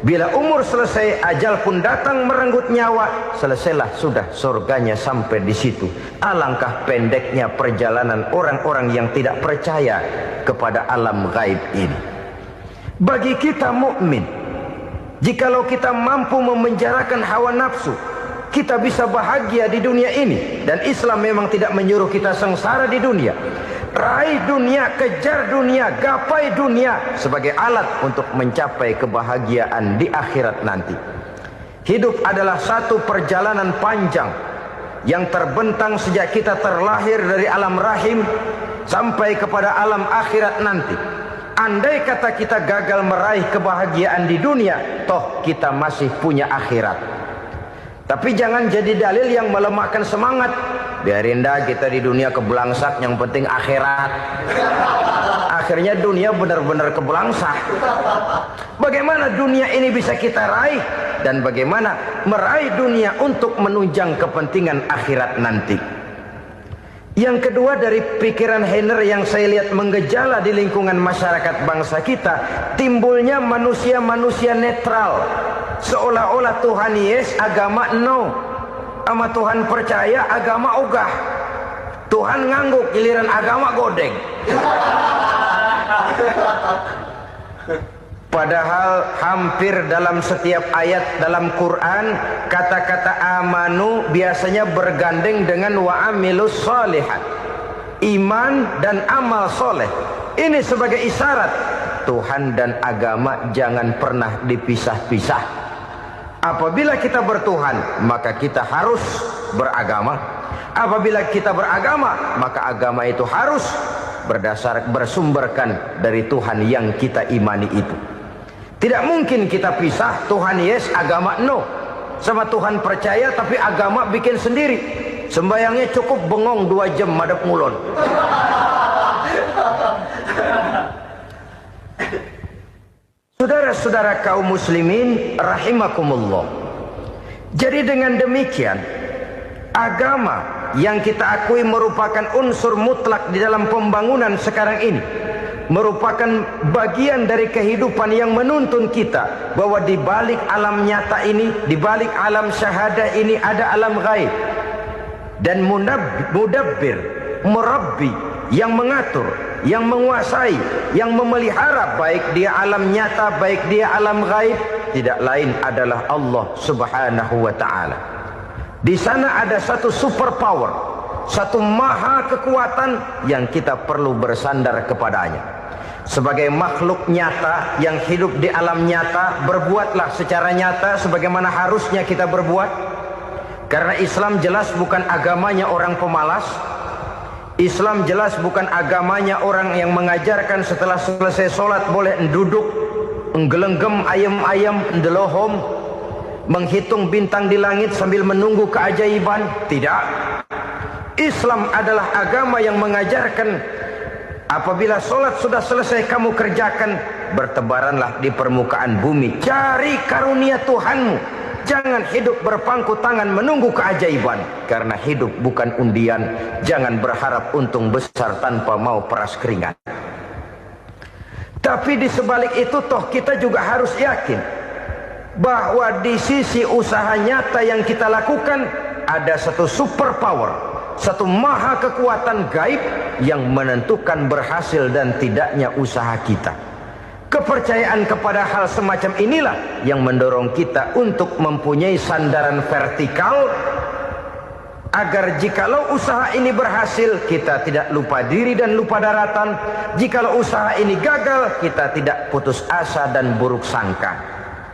Bila umur selesai, ajal pun datang merenggut nyawa, selesailah sudah surganya sampai di situ. Alangkah pendeknya perjalanan orang-orang yang tidak percaya kepada alam gaib ini. Bagi kita mukmin, jikalau kita mampu memenjarakan hawa nafsu, kita bisa bahagia di dunia ini. Dan Islam memang tidak menyuruh kita sengsara di dunia. Raih dunia, kejar dunia, gapai dunia sebagai alat untuk mencapai kebahagiaan di akhirat nanti. Hidup adalah satu perjalanan panjang yang terbentang sejak kita terlahir dari alam rahim sampai kepada alam akhirat nanti. Andai kata kita gagal meraih kebahagiaan di dunia, toh kita masih punya akhirat. Tapi jangan jadi dalil yang melemahkan semangat. Biarin dah kita di dunia kebelangsak, yang penting akhirat. Akhirnya dunia benar-benar kebelangsak. Bagaimana dunia ini bisa kita raih, dan bagaimana meraih dunia untuk menunjang kepentingan akhirat nanti. Yang kedua, dari pikiran Henner yang saya lihat menggejala di lingkungan masyarakat bangsa kita, timbulnya manusia-manusia netral. Seolah-olah Tuhan yes, agama no. Sama Tuhan percaya, agama ogah. Tuhan ngangguk, giliran agama godeng. Padahal hampir dalam setiap ayat dalam Quran kata-kata amanu biasanya bergandeng dengan wa amilus sholihat, iman dan amal soleh. Ini sebagai isyarat Tuhan dan agama jangan pernah dipisah-pisah. Apabila kita bertuhan, maka kita harus beragama. Apabila kita beragama, maka agama itu harus bersumberkan dari Tuhan yang kita imani itu. Tidak mungkin kita pisah, Tuhan yes, agama no. Sama Tuhan percaya tapi agama bikin sendiri. Sembayangnya cukup bengong 2 jam madep ngulon. Saudara-saudara kaum muslimin rahimakumullah. Jadi dengan demikian, agama yang kita akui merupakan unsur mutlak di dalam pembangunan sekarang ini, merupakan bagian dari kehidupan yang menuntun kita bahwa di balik alam nyata ini, di balik alam syahadah ini ada alam gaib. Dan mudabbir, murabbi, yang mengatur, yang menguasai, yang memelihara baik dia alam nyata, baik dia alam gaib, tidak lain adalah Allah Subhanahu wa ta'ala. Di sana ada satu super power, satu maha kekuatan yang kita perlu bersandar kepadanya. Sebagai makhluk nyata yang hidup di alam nyata, berbuatlah secara nyata sebagaimana harusnya kita berbuat. Karena Islam jelas bukan agamanya orang pemalas. Islam jelas bukan agamanya orang yang mengajarkan setelah selesai sholat boleh duduk, nggelenggem ayam-ayam, ndelohom, menghitung bintang di langit sambil menunggu keajaiban. Tidak. Islam adalah agama yang mengajarkan apabila sholat sudah selesai kamu kerjakan, bertebaranlah di permukaan bumi, cari karunia Tuhanmu. Jangan hidup berpangku tangan menunggu keajaiban. Karena hidup bukan undian. Jangan berharap untung besar tanpa mau peras keringat. Tapi di sebalik itu toh kita juga harus yakin bahwa di sisi usaha nyata yang kita lakukan ada satu super power, satu maha kekuatan gaib yang menentukan berhasil dan tidaknya usaha kita. Kepercayaan kepada hal semacam inilah yang mendorong kita untuk mempunyai sandaran vertikal, agar jikalau usaha ini berhasil kita tidak lupa diri dan lupa daratan. Jikalau usaha ini gagal kita tidak putus asa dan buruk sangka,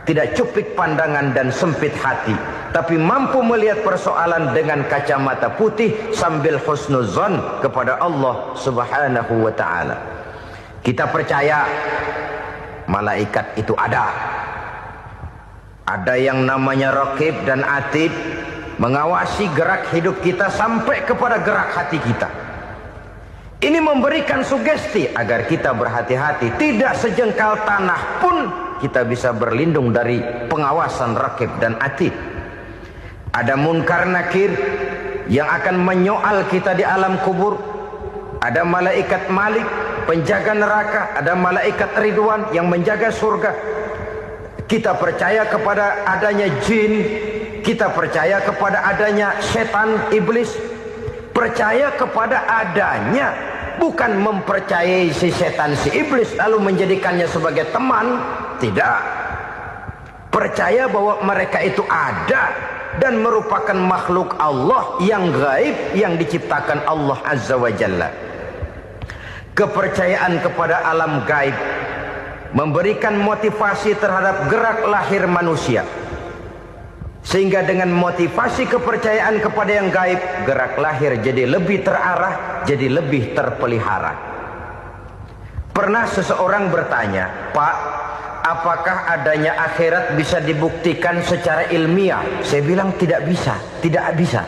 tidak cupik pandangan dan sempit hati, tapi mampu melihat persoalan dengan kacamata putih sambil husnuzon kepada Allah Subhanahu wa ta'ala. Kita percaya malaikat itu ada. Ada yang namanya raqib dan atid, mengawasi gerak hidup kita sampai kepada gerak hati kita. Ini memberikan sugesti agar kita berhati-hati. Tidak sejengkal tanah pun kita bisa berlindung dari pengawasan raqib dan atid. Ada munkar nakir yang akan menyoal kita di alam kubur. Ada malaikat Malik, penjaga neraka. Ada malaikat Ridwan yang menjaga surga. Kita percaya kepada adanya jin. Kita percaya kepada adanya setan, iblis. Percaya kepada adanya, bukan mempercayai si setan, si iblis lalu menjadikannya sebagai teman. Tidak. Percaya bahwa mereka itu ada dan merupakan makhluk Allah yang gaib yang diciptakan Allah Azza wa Jalla. Kepercayaan kepada alam gaib memberikan motivasi terhadap gerak lahir manusia, sehingga dengan motivasi kepercayaan kepada yang gaib, gerak lahir jadi lebih terarah, jadi lebih terpelihara. Pernah seseorang bertanya, "Pak, apakah adanya akhirat bisa dibuktikan secara ilmiah?" Saya bilang tidak bisa, tidak bisa.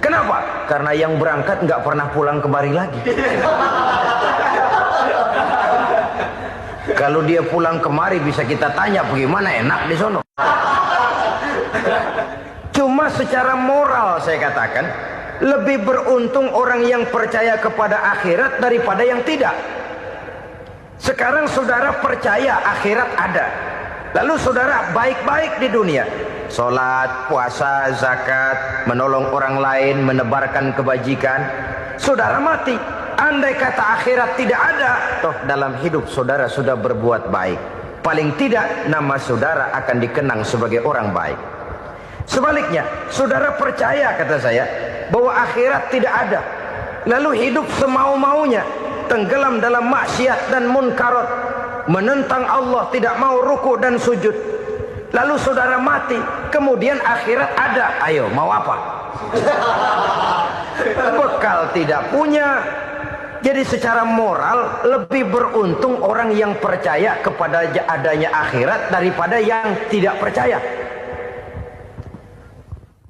Kenapa? Karena yang berangkat nggak pernah pulang kemari lagi. Kalau dia pulang kemari bisa kita tanya bagaimana enak di sono. Cuma secara moral saya katakan, lebih beruntung orang yang percaya kepada akhirat daripada yang tidak. Sekarang saudara percaya akhirat ada, lalu saudara baik-baik di dunia, sholat, puasa, zakat, menolong orang lain, menebarkan kebajikan. saudara mati. Andai kata akhirat tidak ada, toh dalam hidup saudara sudah berbuat baik, paling tidak nama saudara akan dikenang sebagai orang baik. Sebaliknya, saudara percaya, kata saya, bahwa akhirat tidak ada, lalu hidup semau-maunya, tenggelam dalam maksiat dan munkarat, menentang Allah, tidak mau ruku dan sujud. Lalu saudara mati, kemudian akhirat ada. Ayo, mau apa? Bekal tidak punya. Jadi secara moral lebih beruntung orang yang percaya kepada adanya akhirat daripada yang tidak percaya.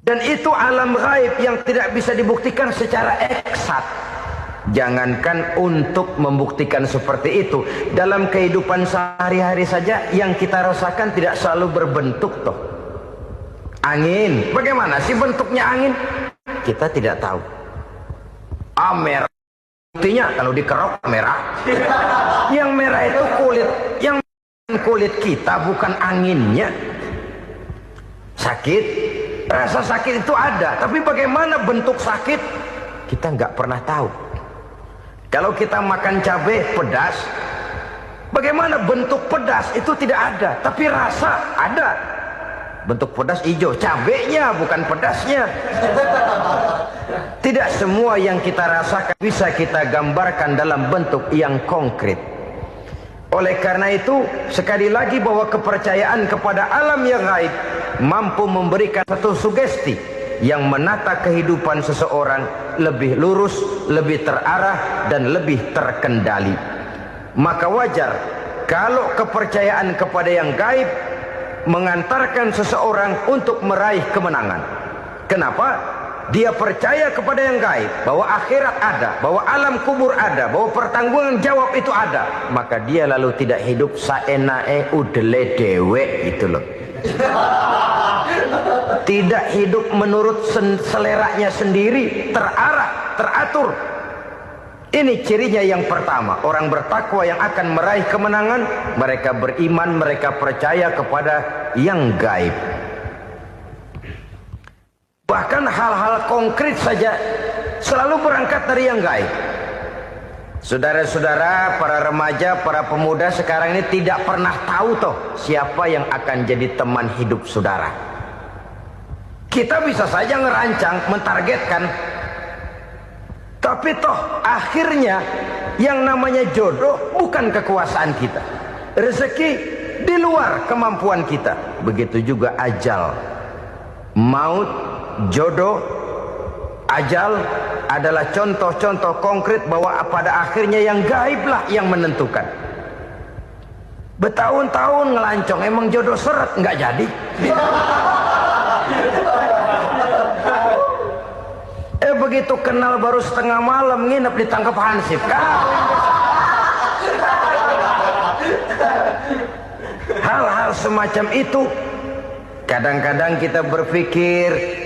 Dan itu alam gaib yang tidak bisa dibuktikan secara eksat. Jangankan untuk membuktikan seperti itu, dalam kehidupan sehari-hari saja yang kita rasakan tidak selalu berbentuk toh. Angin, bagaimana sih bentuknya angin? Kita tidak tahu. Merah, buktinya kalau dikerok merah. Yang merah itu kulit, yang kulit kita bukan anginnya. Sakit, rasa sakit itu ada, tapi bagaimana bentuk sakit? Kita nggak pernah tahu. Kalau kita makan cabai pedas, bagaimana bentuk pedas itu tidak ada, tapi rasa ada. Bentuk pedas hijau, cabainya bukan pedasnya. Tidak semua yang kita rasakan bisa kita gambarkan dalam bentuk yang konkret. Oleh karena itu, sekali lagi bahwa kepercayaan kepada alam yang gaib mampu memberikan satu sugesti yang menata kehidupan seseorang lebih lurus, lebih terarah, dan lebih terkendali. Maka wajar kalau kepercayaan kepada yang gaib mengantarkan seseorang untuk meraih kemenangan. Kenapa? Dia percaya kepada yang gaib, bahwa akhirat ada, bahwa alam kubur ada, bahwa pertanggungan jawab itu ada. Maka dia lalu tidak hidup saenae udele dewe gitu loh. Tidak hidup menurut seleranya sendiri, terarah, teratur. Ini cirinya yang pertama. Orang bertakwa yang akan meraih kemenangan, mereka beriman, mereka percaya kepada yang gaib. Bahkan hal-hal konkret saja selalu berangkat dari yang gaib. Saudara-saudara, para remaja, para pemuda sekarang ini tidak pernah tahu toh siapa yang akan jadi teman hidup saudara. Kita bisa saja ngerancang, mentargetkan, tapi toh akhirnya yang namanya jodoh bukan kekuasaan kita. Rezeki di luar kemampuan kita. Begitu juga ajal. Maut, jodoh, ajal adalah contoh-contoh konkret bahwa pada akhirnya yang gaiblah yang menentukan. Bertahun-tahun ngelancong, emang jodoh seret, nggak jadi. Begitu kenal baru setengah malam nginep ditangkap hansip kan. Hal-hal semacam itu kadang-kadang kita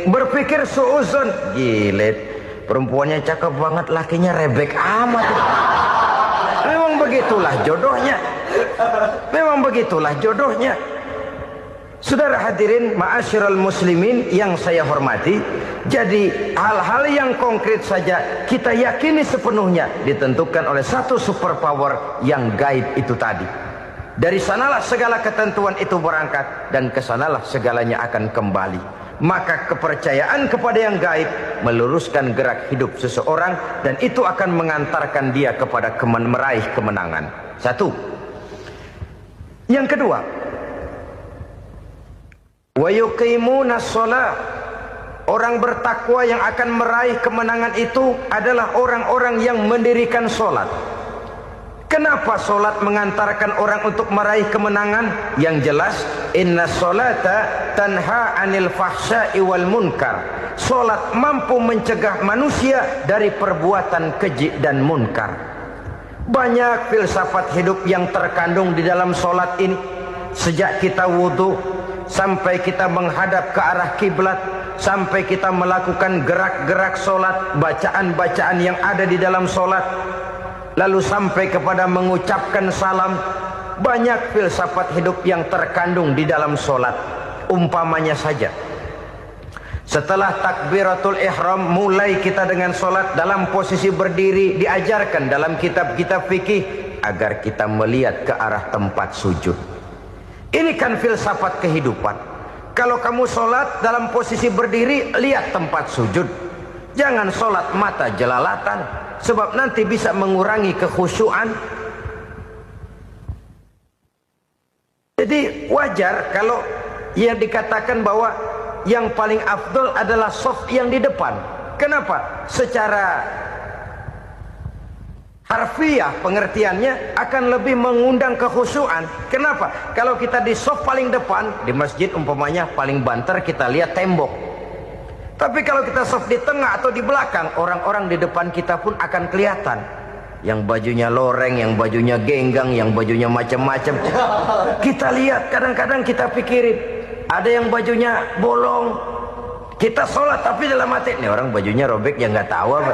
berpikir suuzon, gilet, perempuannya cakep banget, lakinya rebek amat. Memang begitulah jodohnya. Memang begitulah jodohnya. Saudara hadirin ma'asyiral muslimin yang saya hormati, jadi hal-hal yang konkret saja kita yakini sepenuhnya ditentukan oleh satu superpower yang gaib itu tadi. Dari sanalah segala ketentuan itu berangkat dan kesanalah segalanya akan kembali. Maka kepercayaan kepada yang gaib meluruskan gerak hidup seseorang dan itu akan mengantarkan dia kepada meraih kemenangan. Satu. Yang kedua, wa yuqimuna shalah. Orang bertakwa yang akan meraih kemenangan itu adalah orang-orang yang mendirikan sholat. Kenapa sholat mengantarkan orang untuk meraih kemenangan? Yang jelas, inna sholata tanha anil fahsya'i wal munkar. Sholat mampu mencegah manusia dari perbuatan keji dan munkar. Banyak filsafat hidup yang terkandung di dalam sholat ini. Sejak kita wudhu sampai kita menghadap ke arah kiblat, sampai kita melakukan gerak-gerak sholat, bacaan-bacaan yang ada di dalam sholat, lalu sampai kepada mengucapkan salam. Banyak filsafat hidup yang terkandung di dalam sholat. Umpamanya saja, Setelah takbiratul ihram, mulai kita dengan sholat dalam posisi berdiri. Diajarkan dalam kitab-kitab fikih agar kita melihat ke arah tempat sujud. Ini kan filsafat kehidupan. Kalau kamu sholat dalam posisi berdiri, lihat tempat sujud. Jangan sholat mata jelalatan, sebab nanti bisa mengurangi kekhusyuan. Jadi wajar kalau yang dikatakan bahwa yang paling afdol adalah shaf yang di depan. Kenapa? Secara harfiah pengertiannya akan lebih mengundang kekhusyuan. Kenapa? Kalau kita di shaf paling depan, di masjid umpamanya paling banter kita lihat tembok. Tapi kalau kita shaf di tengah atau di belakang, orang-orang di depan kita pun akan kelihatan. Yang bajunya loreng, yang bajunya genggang, yang bajunya macam-macam. Kita lihat, kadang-kadang kita pikirin, ada yang bajunya bolong. Kita sholat tapi dalam hati, nih orang bajunya robek yang nggak tahu apa.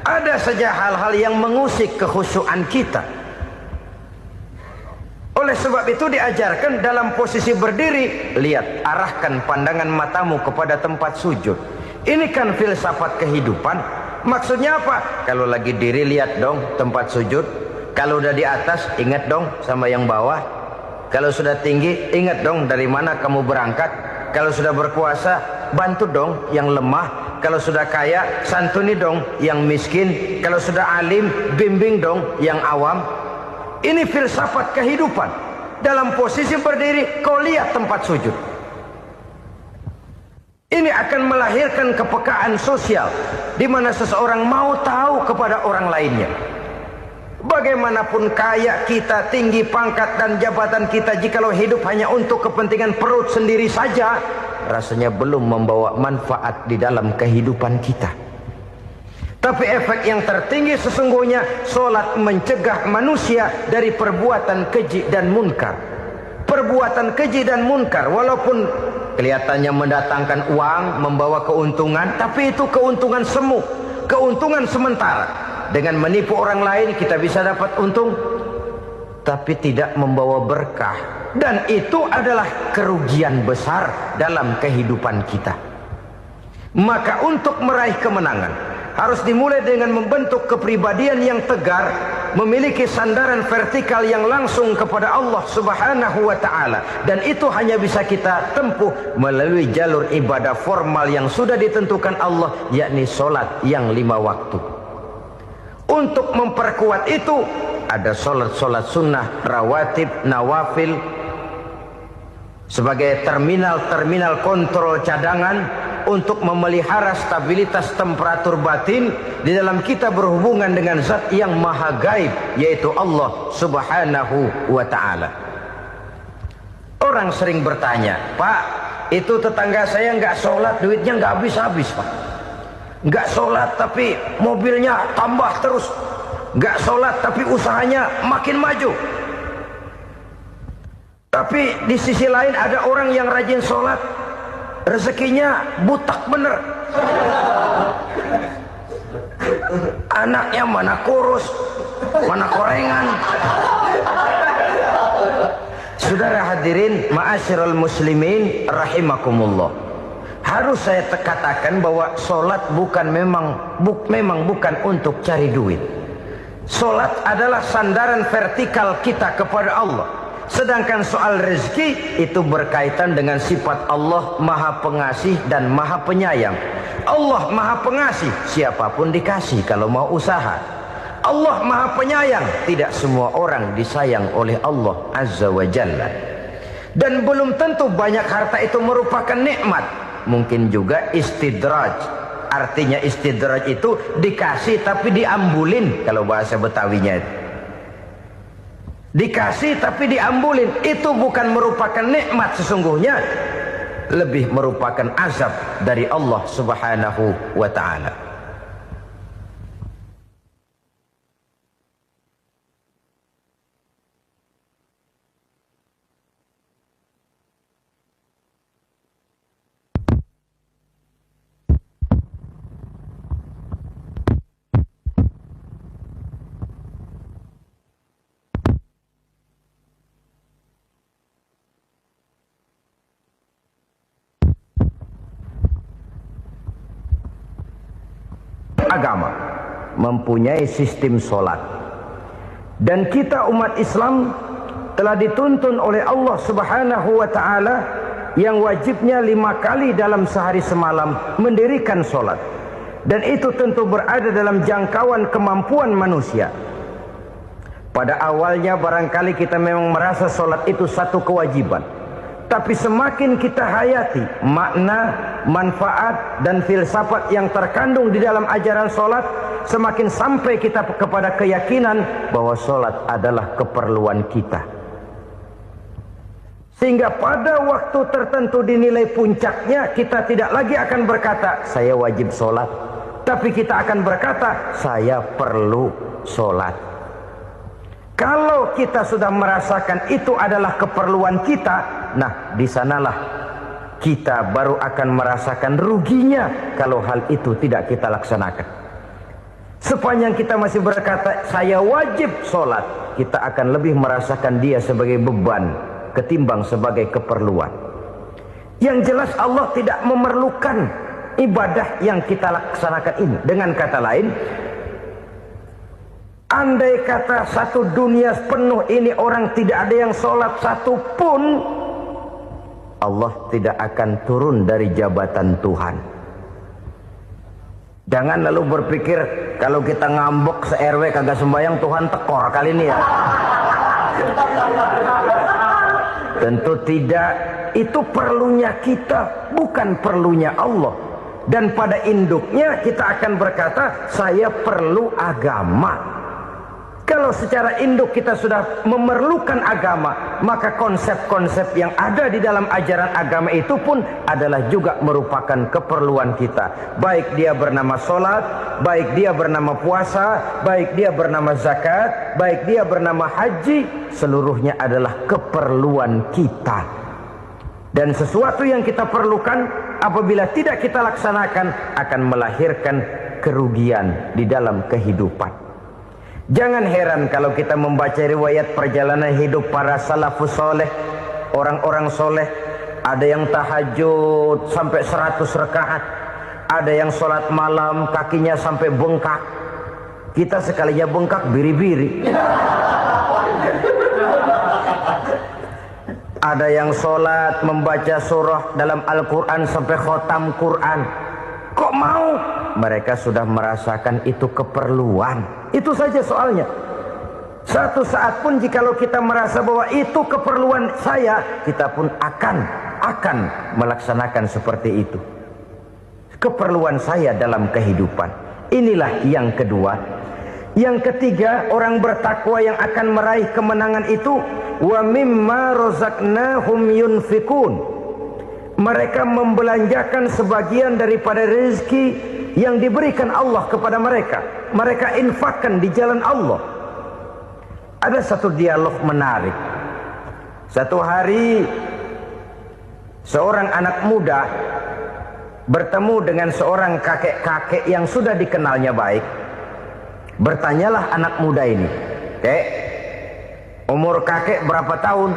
Ada saja hal-hal yang mengusik kekhusyuan kita. Oleh sebab itu diajarkan dalam posisi berdiri, lihat, arahkan pandangan matamu kepada tempat sujud. Ini kan filsafat kehidupan. Maksudnya apa? Kalau lagi diri, lihat dong tempat sujud. Kalau udah di atas, ingat dong sama yang bawah. Kalau sudah tinggi, ingat dong dari mana kamu berangkat. Kalau sudah berkuasa, bantu dong yang lemah. Kalau sudah kaya, santuni dong yang miskin. Kalau sudah alim, bimbing dong yang awam. Ini filsafat kehidupan. Dalam posisi berdiri, kau lihat tempat sujud. Ini akan melahirkan kepekaan sosial, di mana seseorang mau tahu kepada orang lainnya. Bagaimanapun kaya kita, tinggi pangkat dan jabatan kita, jikalau hidup hanya untuk kepentingan perut sendiri saja, rasanya belum membawa manfaat di dalam kehidupan kita. Tapi efek yang tertinggi sesungguhnya, sholat mencegah manusia dari perbuatan keji dan munkar. Perbuatan keji dan munkar, walaupun kelihatannya mendatangkan uang, membawa keuntungan, tapi itu keuntungan semu, keuntungan sementara. Dengan menipu orang lain kita bisa dapat untung, tapi tidak membawa berkah. Dan itu adalah kerugian besar dalam kehidupan kita. Maka untuk meraih kemenangan, harus dimulai dengan membentuk kepribadian yang tegar, memiliki sandaran vertikal yang langsung kepada Allah Subhanahu wa ta'ala. Dan itu hanya bisa kita tempuh melalui jalur ibadah formal yang sudah ditentukan Allah, yakni sholat yang 5 waktu. Untuk memperkuat itu, ada sholat-sholat sunnah, rawatib, nawafil, sebagai terminal-terminal kontrol cadangan untuk memelihara stabilitas temperatur batin di dalam kita berhubungan dengan zat yang maha gaib, yaitu Allah Subhanahu wa ta'ala. Orang sering bertanya, Pak, itu tetangga saya nggak sholat, duitnya nggak habis-habis, Pak. Nggak sholat tapi mobilnya tambah terus. Nggak sholat tapi usahanya makin maju. Tapi di sisi lain ada orang yang rajin sholat, rezekinya butak bener. Anaknya mana kurus, mana korengan. Saudara hadirin ma'asyiral muslimin rahimakumullah. Harus saya katakan bahwa sholat memang bukan untuk cari duit. Sholat adalah sandaran vertikal kita kepada Allah. Sedangkan soal rezeki itu berkaitan dengan sifat Allah maha pengasih dan maha penyayang. Allah maha pengasih, siapapun dikasih kalau mau usaha. Allah maha penyayang, tidak semua orang disayang oleh Allah Azza wa Jalla. Dan belum tentu banyak harta itu merupakan nikmat. Mungkin juga istidraj. Artinya istidraj itu dikasih tapi diambulin, kalau bahasa Betawinya itu. Dikasih tapi diambulin, itu bukan merupakan nikmat sesungguhnya, lebih merupakan azab dari Allah Subhanahu wa ta'ala. agama, mempunyai sistem solat. Dan kita umat Islam telah dituntun oleh Allah Subhanahu wa ta'ala yang wajibnya 5 kali dalam sehari semalam mendirikan solat. Dan itu tentu berada dalam jangkauan kemampuan manusia. Pada awalnya barangkali kita memang merasa solat itu satu kewajiban. Tapi semakin kita hayati makna, manfaat, dan filsafat yang terkandung di dalam ajaran solat, semakin sampai kita kepada keyakinan bahwa solat adalah keperluan kita. Sehingga pada waktu tertentu dinilai puncaknya, kita tidak lagi akan berkata, saya wajib solat. Tapi kita akan berkata, saya perlu solat. Kalau kita sudah merasakan itu adalah keperluan kita, nah di sanalah kita baru akan merasakan ruginya kalau hal itu tidak kita laksanakan. Sepanjang kita masih berkata saya wajib sholat, kita akan lebih merasakan dia sebagai beban ketimbang sebagai keperluan. Yang jelas Allah tidak memerlukan ibadah yang kita laksanakan ini. Dengan kata lain, andai kata satu dunia penuh ini orang tidak ada yang sholat satu pun, Allah tidak akan turun dari jabatan Tuhan. Jangan lalu berpikir kalau kita ngambek se-RW kagak sembahyang Tuhan tekor kali ini ya. Tentu tidak. Itu perlunya kita, bukan perlunya Allah. Dan pada induknya kita akan berkata saya perlu agama. Kalau secara induk kita sudah memerlukan agama, maka konsep-konsep yang ada di dalam ajaran agama itu pun adalah juga merupakan keperluan kita. Baik dia bernama sholat, baik dia bernama puasa, baik dia bernama zakat, baik dia bernama haji, seluruhnya adalah keperluan kita. Dan sesuatu yang kita perlukan apabila tidak kita laksanakan akan melahirkan kerugian di dalam kehidupan. Jangan heran kalau kita membaca riwayat perjalanan hidup para salafus soleh, orang-orang soleh. Ada yang tahajud sampai 100 rakaat, ada yang sholat malam kakinya sampai bengkak. Kita sekalinya bengkak biri-biri. Ada yang sholat membaca surah dalam Al-Quran sampai khotam Quran. Kok mau? Mereka sudah merasakan itu keperluan. Itu saja soalnya. Satu saat pun jikalau kita merasa bahwa itu keperluan saya, kita pun akan melaksanakan seperti itu. Keperluan saya dalam kehidupan. Inilah yang kedua. Yang ketiga, orang bertakwa yang akan meraih kemenangan itu, wa mimma razaqnahum yunfikun. Mereka membelanjakan sebagian daripada rezeki yang diberikan Allah kepada mereka. Mereka infakkan di jalan Allah. Ada satu dialog menarik. Satu hari seorang anak muda bertemu dengan seorang kakek-kakek yang sudah dikenalnya baik. Bertanyalah anak muda ini, "Kek, umur kakek berapa tahun?"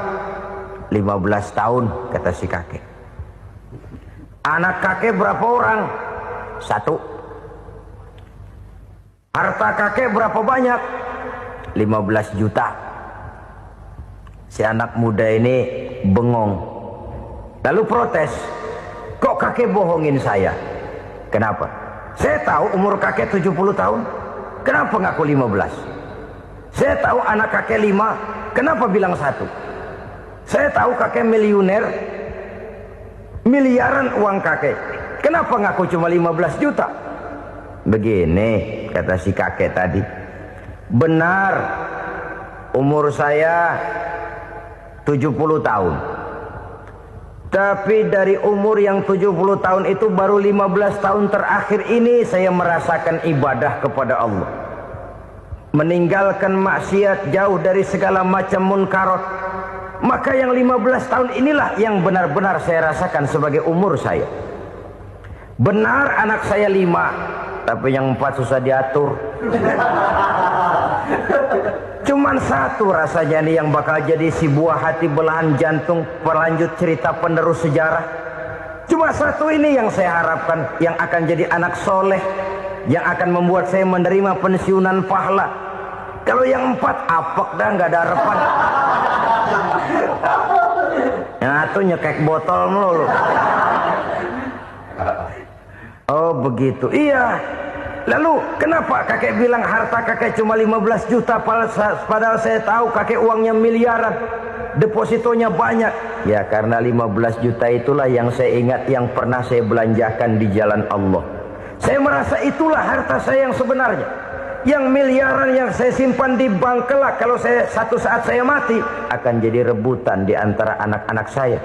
15 tahun, kata si kakek. Anak kakek berapa orang? 1. Harta kakek berapa banyak? 15 juta. Si anak muda ini bengong. Lalu protes. Kok kakek bohongin saya? Kenapa? Saya tahu umur kakek 70 tahun. Kenapa ngaku 15? Saya tahu anak kakek 5. Kenapa bilang 1? Saya tahu kakek miliuner. Miliaran uang kakek. Kenapa ngaku cuma 15 juta? Begini, kata si kakek tadi. Benar, umur saya 70 tahun. Tapi dari umur yang 70 tahun itu baru 15 tahun terakhir ini saya merasakan ibadah kepada Allah. Meninggalkan maksiat, jauh dari segala macam munkarat. Maka yang 15 tahun inilah yang benar-benar saya rasakan sebagai umur saya. Benar anak saya 5, tapi yang 4 susah diatur. Cuman 1 rasanya nih yang bakal jadi si buah hati belahan jantung pelanjut cerita penerus sejarah. Cuma 1 ini yang saya harapkan yang akan jadi anak soleh, yang akan membuat saya menerima pensiunan pahala. Kalau yang 4 apek dah, nggak ada harapan. Yang satu nyekek botol melulu. Oh begitu, iya. Lalu kenapa kakek bilang harta kakek cuma 15 juta padahal saya tahu kakek uangnya miliaran, depositonya banyak? Ya karena 15 juta itulah yang saya ingat yang pernah saya belanjakan di jalan Allah. Saya merasa itulah harta saya yang sebenarnya. Yang miliaran yang saya simpan di bank kelak kalau satu saat saya mati akan jadi rebutan di antara anak-anak saya.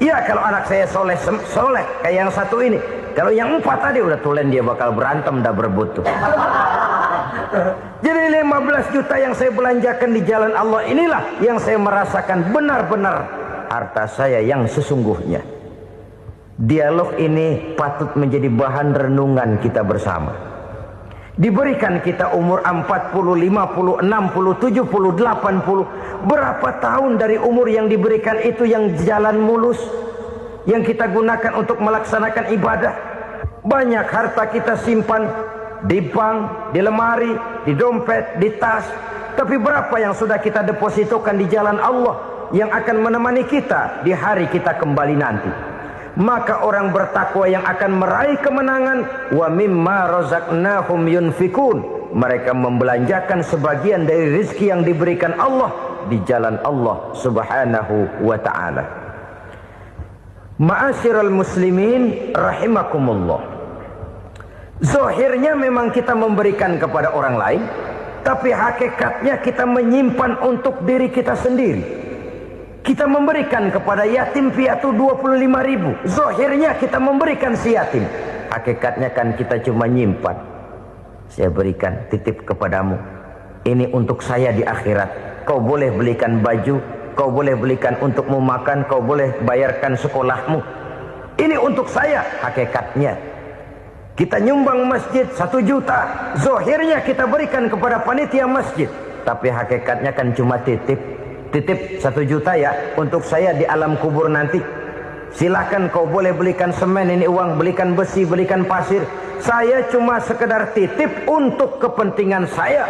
Ya kalau anak saya soleh kayak yang satu ini. Kalau yang 4 tadi udah tulen dia bakal berantem dah berebut tuh. Jadi 15 juta yang saya belanjakan di jalan Allah inilah yang saya merasakan benar-benar harta saya yang sesungguhnya. Dialog ini patut menjadi bahan renungan kita bersama. Diberikan kita umur 40, 50, 60, 70, 80. Berapa tahun dari umur yang diberikan itu yang jalan mulus, yang kita gunakan untuk melaksanakan ibadah? Banyak harta kita simpan di bank, di lemari, di dompet, di tas. Tapi berapa yang sudah kita depositokan di jalan Allah yang akan menemani kita di hari kita kembali nanti? Maka orang bertakwa yang akan meraih kemenangan, wa mimma razaqnahum yunfikun, mereka membelanjakan sebagian dari rezeki yang diberikan Allah di jalan Allah Subhanahu wa ta'ala. Ma'asyiral muslimin rahimakumullah. Zahirnya memang kita memberikan kepada orang lain, tapi hakikatnya kita menyimpan untuk diri kita sendiri. Kita memberikan kepada yatim piatu 25.000. Zahirnya kita memberikan si yatim, hakikatnya kan kita cuma nyimpan. Saya berikan, titip kepadamu, ini untuk saya di akhirat. Kau boleh belikan baju, kau boleh belikan untukmu makan, kau boleh bayarkan sekolahmu. Ini untuk saya. Hakikatnya kita nyumbang masjid 1 juta, zahirnya kita berikan kepada panitia masjid, tapi hakikatnya kan cuma titip 1 juta ya untuk saya di alam kubur nanti. Silahkan kau boleh belikan semen, ini uang, belikan besi, belikan pasir. Saya cuma sekedar titip untuk kepentingan saya.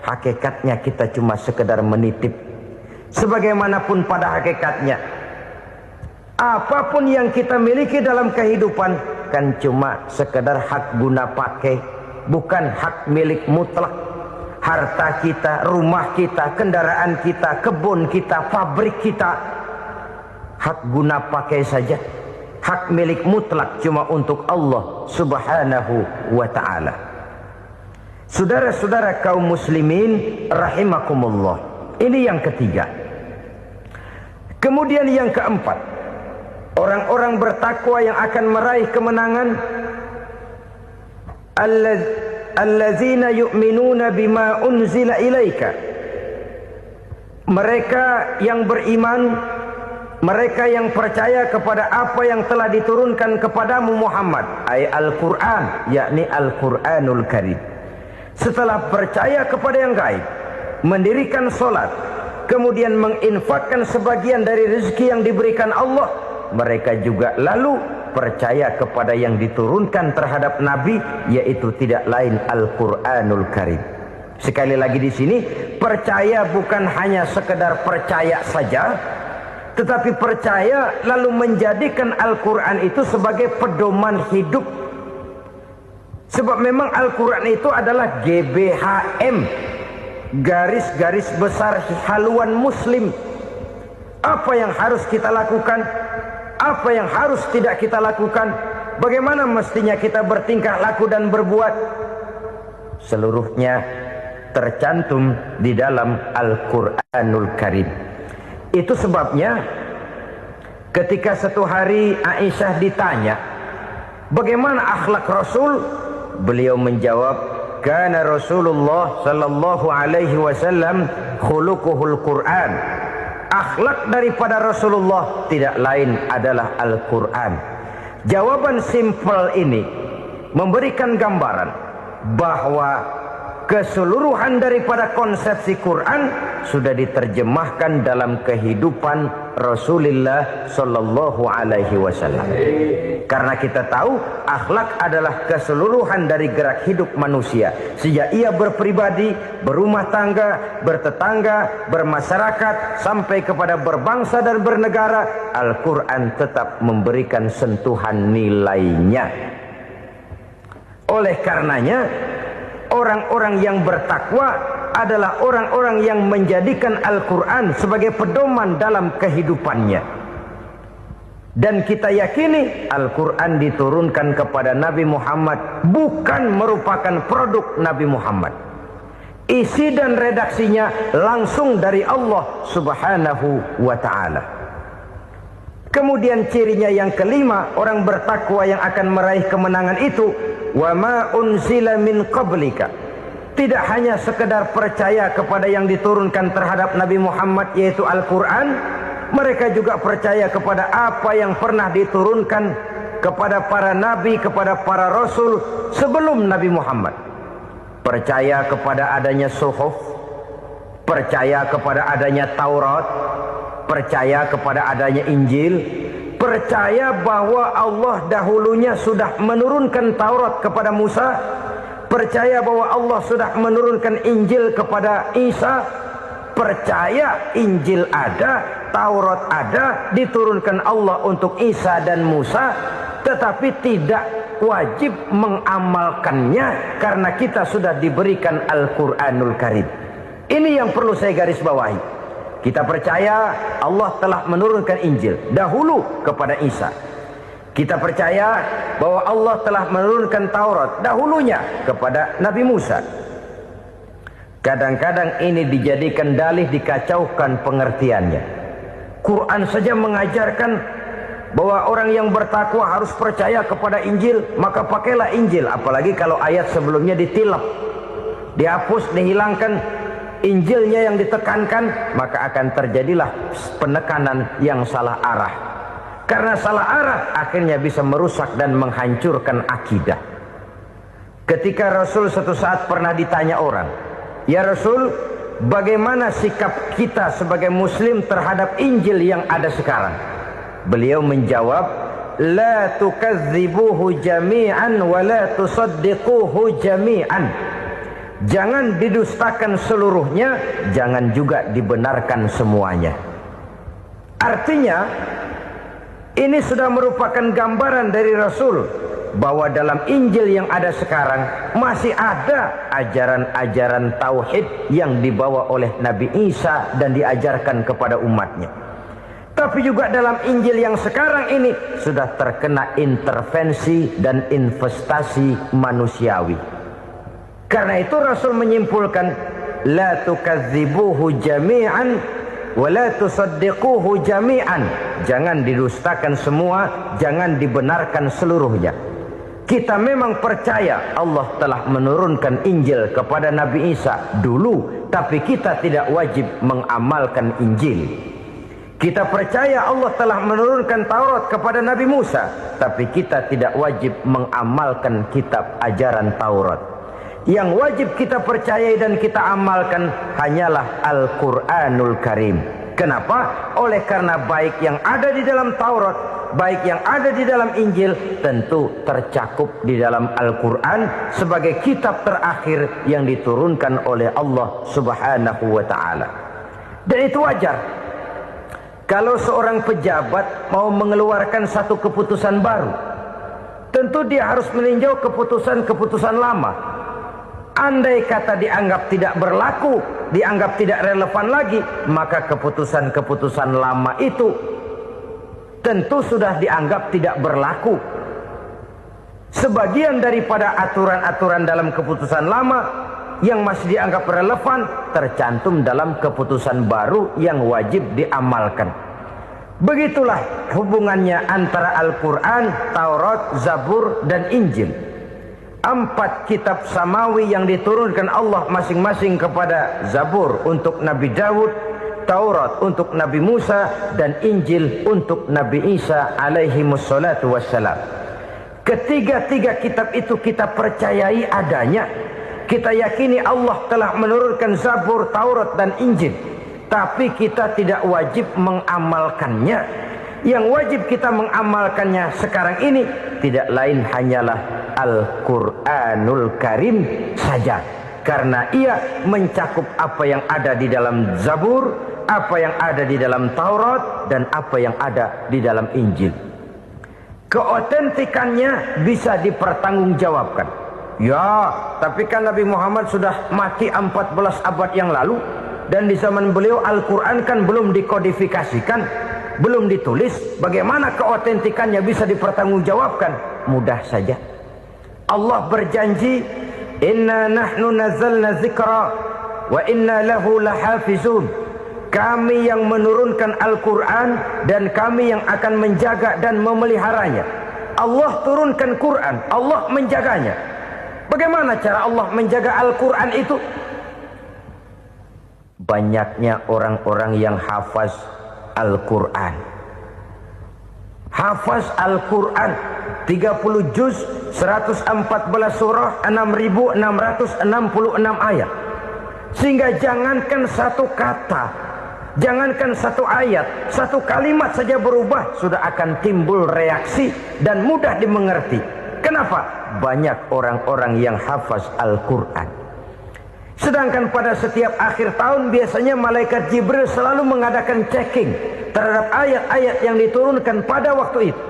Hakikatnya kita cuma sekedar menitip. Sebagaimanapun pada hakikatnya, apapun yang kita miliki dalam kehidupan kan cuma sekedar hak guna pakai, bukan hak milik mutlak. Harta kita, rumah kita, kendaraan kita, kebun kita, pabrik kita, hak guna pakai saja. Hak milik mutlak cuma untuk Allah Subhanahu wa ta'ala. Saudara-saudara kaum muslimin rahimakumullah. Ini yang ketiga. Kemudian yang keempat, orang-orang bertakwa yang akan meraih kemenangan, allazina yu'minuna bima unzila ilaika. Mereka yang beriman, mereka yang percaya kepada apa yang telah diturunkan kepadamu Muhammad, ay Al-Quran, yakni Al-Quranul Karim. Setelah percaya kepada yang gaib, mendirikan solat, kemudian menginfakkan sebagian dari rezeki yang diberikan Allah, mereka juga lalu percaya kepada yang diturunkan terhadap Nabi, yaitu tidak lain Al-Quranul Karim. Sekali lagi di sini, percaya bukan hanya sekedar percaya saja, tetapi percaya lalu menjadikan Al-Quran itu sebagai pedoman hidup. Sebab memang Al-Quran itu adalah GBHM, garis-garis besar haluan muslim. Apa yang harus kita lakukan, apa yang harus tidak kita lakukan, bagaimana mestinya kita bertingkah laku dan berbuat, seluruhnya tercantum di dalam Al-Quranul Karim. Itu sebabnya ketika satu hari Aisyah ditanya bagaimana akhlak Rasul, beliau menjawab, kana Rasulullah sallallahu alaihi wasallam khuluquhul Quran. Akhlak daripada Rasulullah tidak lain adalah Al-Quran. Jawaban simpel ini memberikan gambaran bahwa keseluruhan daripada konsepsi Quran sudah diterjemahkan dalam kehidupan Rasulullah sallallahu alaihi wasallam. Karena kita tahu akhlak adalah keseluruhan dari gerak hidup manusia. Sejak ia berpribadi, berumah tangga, bertetangga, bermasyarakat, sampai kepada berbangsa dan bernegara, Al-Quran tetap memberikan sentuhan nilainya. Oleh karenanya, orang-orang yang bertakwa adalah orang-orang yang menjadikan Al-Quran sebagai pedoman dalam kehidupannya. Dan kita yakini Al-Quran diturunkan kepada Nabi Muhammad bukan merupakan produk Nabi Muhammad. Isi dan redaksinya langsung dari Allah Subhanahu wa ta'ala. Kemudian cirinya yang kelima, orang bertakwa yang akan meraih kemenangan itu, wa ma unzila min qablika. Tidak hanya sekedar percaya kepada yang diturunkan terhadap Nabi Muhammad, yaitu Al-Quran, mereka juga percaya kepada apa yang pernah diturunkan kepada para nabi, kepada para rasul sebelum Nabi Muhammad. Percaya kepada adanya suhuf, percaya kepada adanya Taurat, percaya kepada adanya Injil, percaya bahwa Allah dahulunya sudah menurunkan Taurat kepada Musa, percaya bahwa Allah sudah menurunkan Injil kepada Isa, percaya Injil ada, Taurat ada, diturunkan Allah untuk Isa dan Musa, tetapi tidak wajib mengamalkannya karena kita sudah diberikan Al-Quranul Karim. Ini yang perlu saya garis bawahi. Kita percaya Allah telah menurunkan Injil dahulu kepada Isa. Kita percaya bahwa Allah telah menurunkan Taurat dahulunya kepada Nabi Musa. Kadang-kadang ini dijadikan dalih, dikacaukan pengertiannya. Quran saja mengajarkan bahwa orang yang bertakwa harus percaya kepada Injil, maka pakailah Injil. Apalagi kalau ayat sebelumnya ditilap, dihapus, dihilangkan, Injilnya yang ditekankan, maka akan terjadilah penekanan yang salah arah. Karena salah arah akhirnya bisa merusak dan menghancurkan akidah. Ketika Rasul suatu saat pernah ditanya orang, "Ya Rasul, bagaimana sikap kita sebagai muslim terhadap Injil yang ada sekarang?" Beliau menjawab, "La tukadzibuhu jami'an wa la tusaddiquhu jami'an." Jangan didustakan seluruhnya, jangan juga dibenarkan semuanya. Artinya, ini sudah merupakan gambaran dari Rasul bahwa dalam Injil yang ada sekarang masih ada ajaran-ajaran tauhid yang dibawa oleh Nabi Isa dan diajarkan kepada umatnya. Tapi juga dalam Injil yang sekarang ini sudah terkena intervensi dan investasi manusiawi. Karena itu Rasul menyimpulkan, la tukadzibuhu jami'an wa la tusaddiquhu jami'an. Jangan didustakan semua, jangan dibenarkan seluruhnya. Kita memang percaya Allah telah menurunkan Injil kepada Nabi Isa dulu, tapi kita tidak wajib mengamalkan Injil. Kita percaya Allah telah menurunkan Taurat kepada Nabi Musa, tapi kita tidak wajib mengamalkan kitab ajaran Taurat. Yang wajib kita percayai dan kita amalkan hanyalah Al-Quranul Karim. Kenapa? Oleh karena baik yang ada di dalam Taurat, baik yang ada di dalam Injil, tentu tercakup di dalam Al-Quran sebagai kitab terakhir yang diturunkan oleh Allah Subhanahu wa ta'ala. Dan itu wajar. Kalau seorang pejabat mau mengeluarkan satu keputusan baru, tentu dia harus meninjau keputusan-keputusan lama. Andai kata dianggap tidak berlaku, dianggap tidak relevan lagi, maka keputusan-keputusan lama itu tentu sudah dianggap tidak berlaku. Sebagian daripada aturan-aturan dalam keputusan lama yang masih dianggap relevan tercantum dalam keputusan baru yang wajib diamalkan. Begitulah hubungannya antara Al-Quran, Taurat, Zabur, dan Injil. 4 kitab samawi yang diturunkan Allah masing-masing kepada Zabur untuk Nabi Daud, Taurat untuk Nabi Musa, dan Injil untuk Nabi Isa alaihi wassalatu wassalam. Ketiga-tiga kitab itu kita percayai adanya. Kita yakini Allah telah menurunkan Zabur, Taurat, dan Injil. tapi kita tidak wajib mengamalkannya. Yang wajib kita mengamalkannya sekarang ini tidak lain hanyalah Al-Quranul Karim saja, karena ia mencakup apa yang ada di dalam Zabur, apa yang ada di dalam Taurat, dan apa yang ada di dalam Injil. Keotentikannya bisa dipertanggungjawabkan. Ya, tapi kan Nabi Muhammad sudah mati 14 abad yang lalu, dan di zaman beliau Al-Quran kan belum dikodifikasikan, belum ditulis. Bagaimana keotentikannya bisa dipertanggungjawabkan? Mudah saja. Allah berjanji, inna nahnu nazzalna dzikra wa inna lahu lahafizun. Kami yang menurunkan Al-Quran dan kami yang akan menjaga dan memeliharanya. Allah turunkan Quran, Allah menjaganya. Bagaimana cara Allah menjaga Al-Quran itu? Banyaknya orang-orang yang hafaz Al-Quran. Hafaz Al-Quran 30 juz, 114 surah, 6.666 ayat. Sehingga jangankan satu kata, jangankan satu ayat, satu kalimat saja berubah sudah akan timbul reaksi dan mudah dimengerti. Kenapa? Banyak orang-orang yang hafaz Al-Quran. Sedangkan pada setiap akhir tahun biasanya malaikat Jibril selalu mengadakan checking terhadap ayat-ayat yang diturunkan pada waktu itu.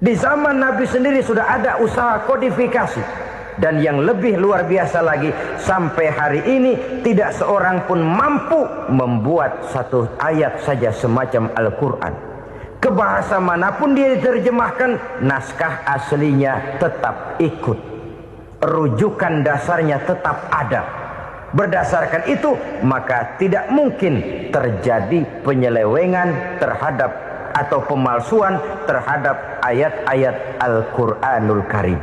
Di zaman Nabi sendiri sudah ada usaha kodifikasi. Dan yang lebih luar biasa lagi, sampai hari ini tidak seorang pun mampu membuat satu ayat saja semacam Al-Quran. Ke bahasa manapun dia diterjemahkan, naskah aslinya tetap ikut. Rujukan dasarnya tetap ada. Berdasarkan itu, maka tidak mungkin terjadi penyelewengan terhadap atau pemalsuan terhadap ayat-ayat Al-Quranul Karim.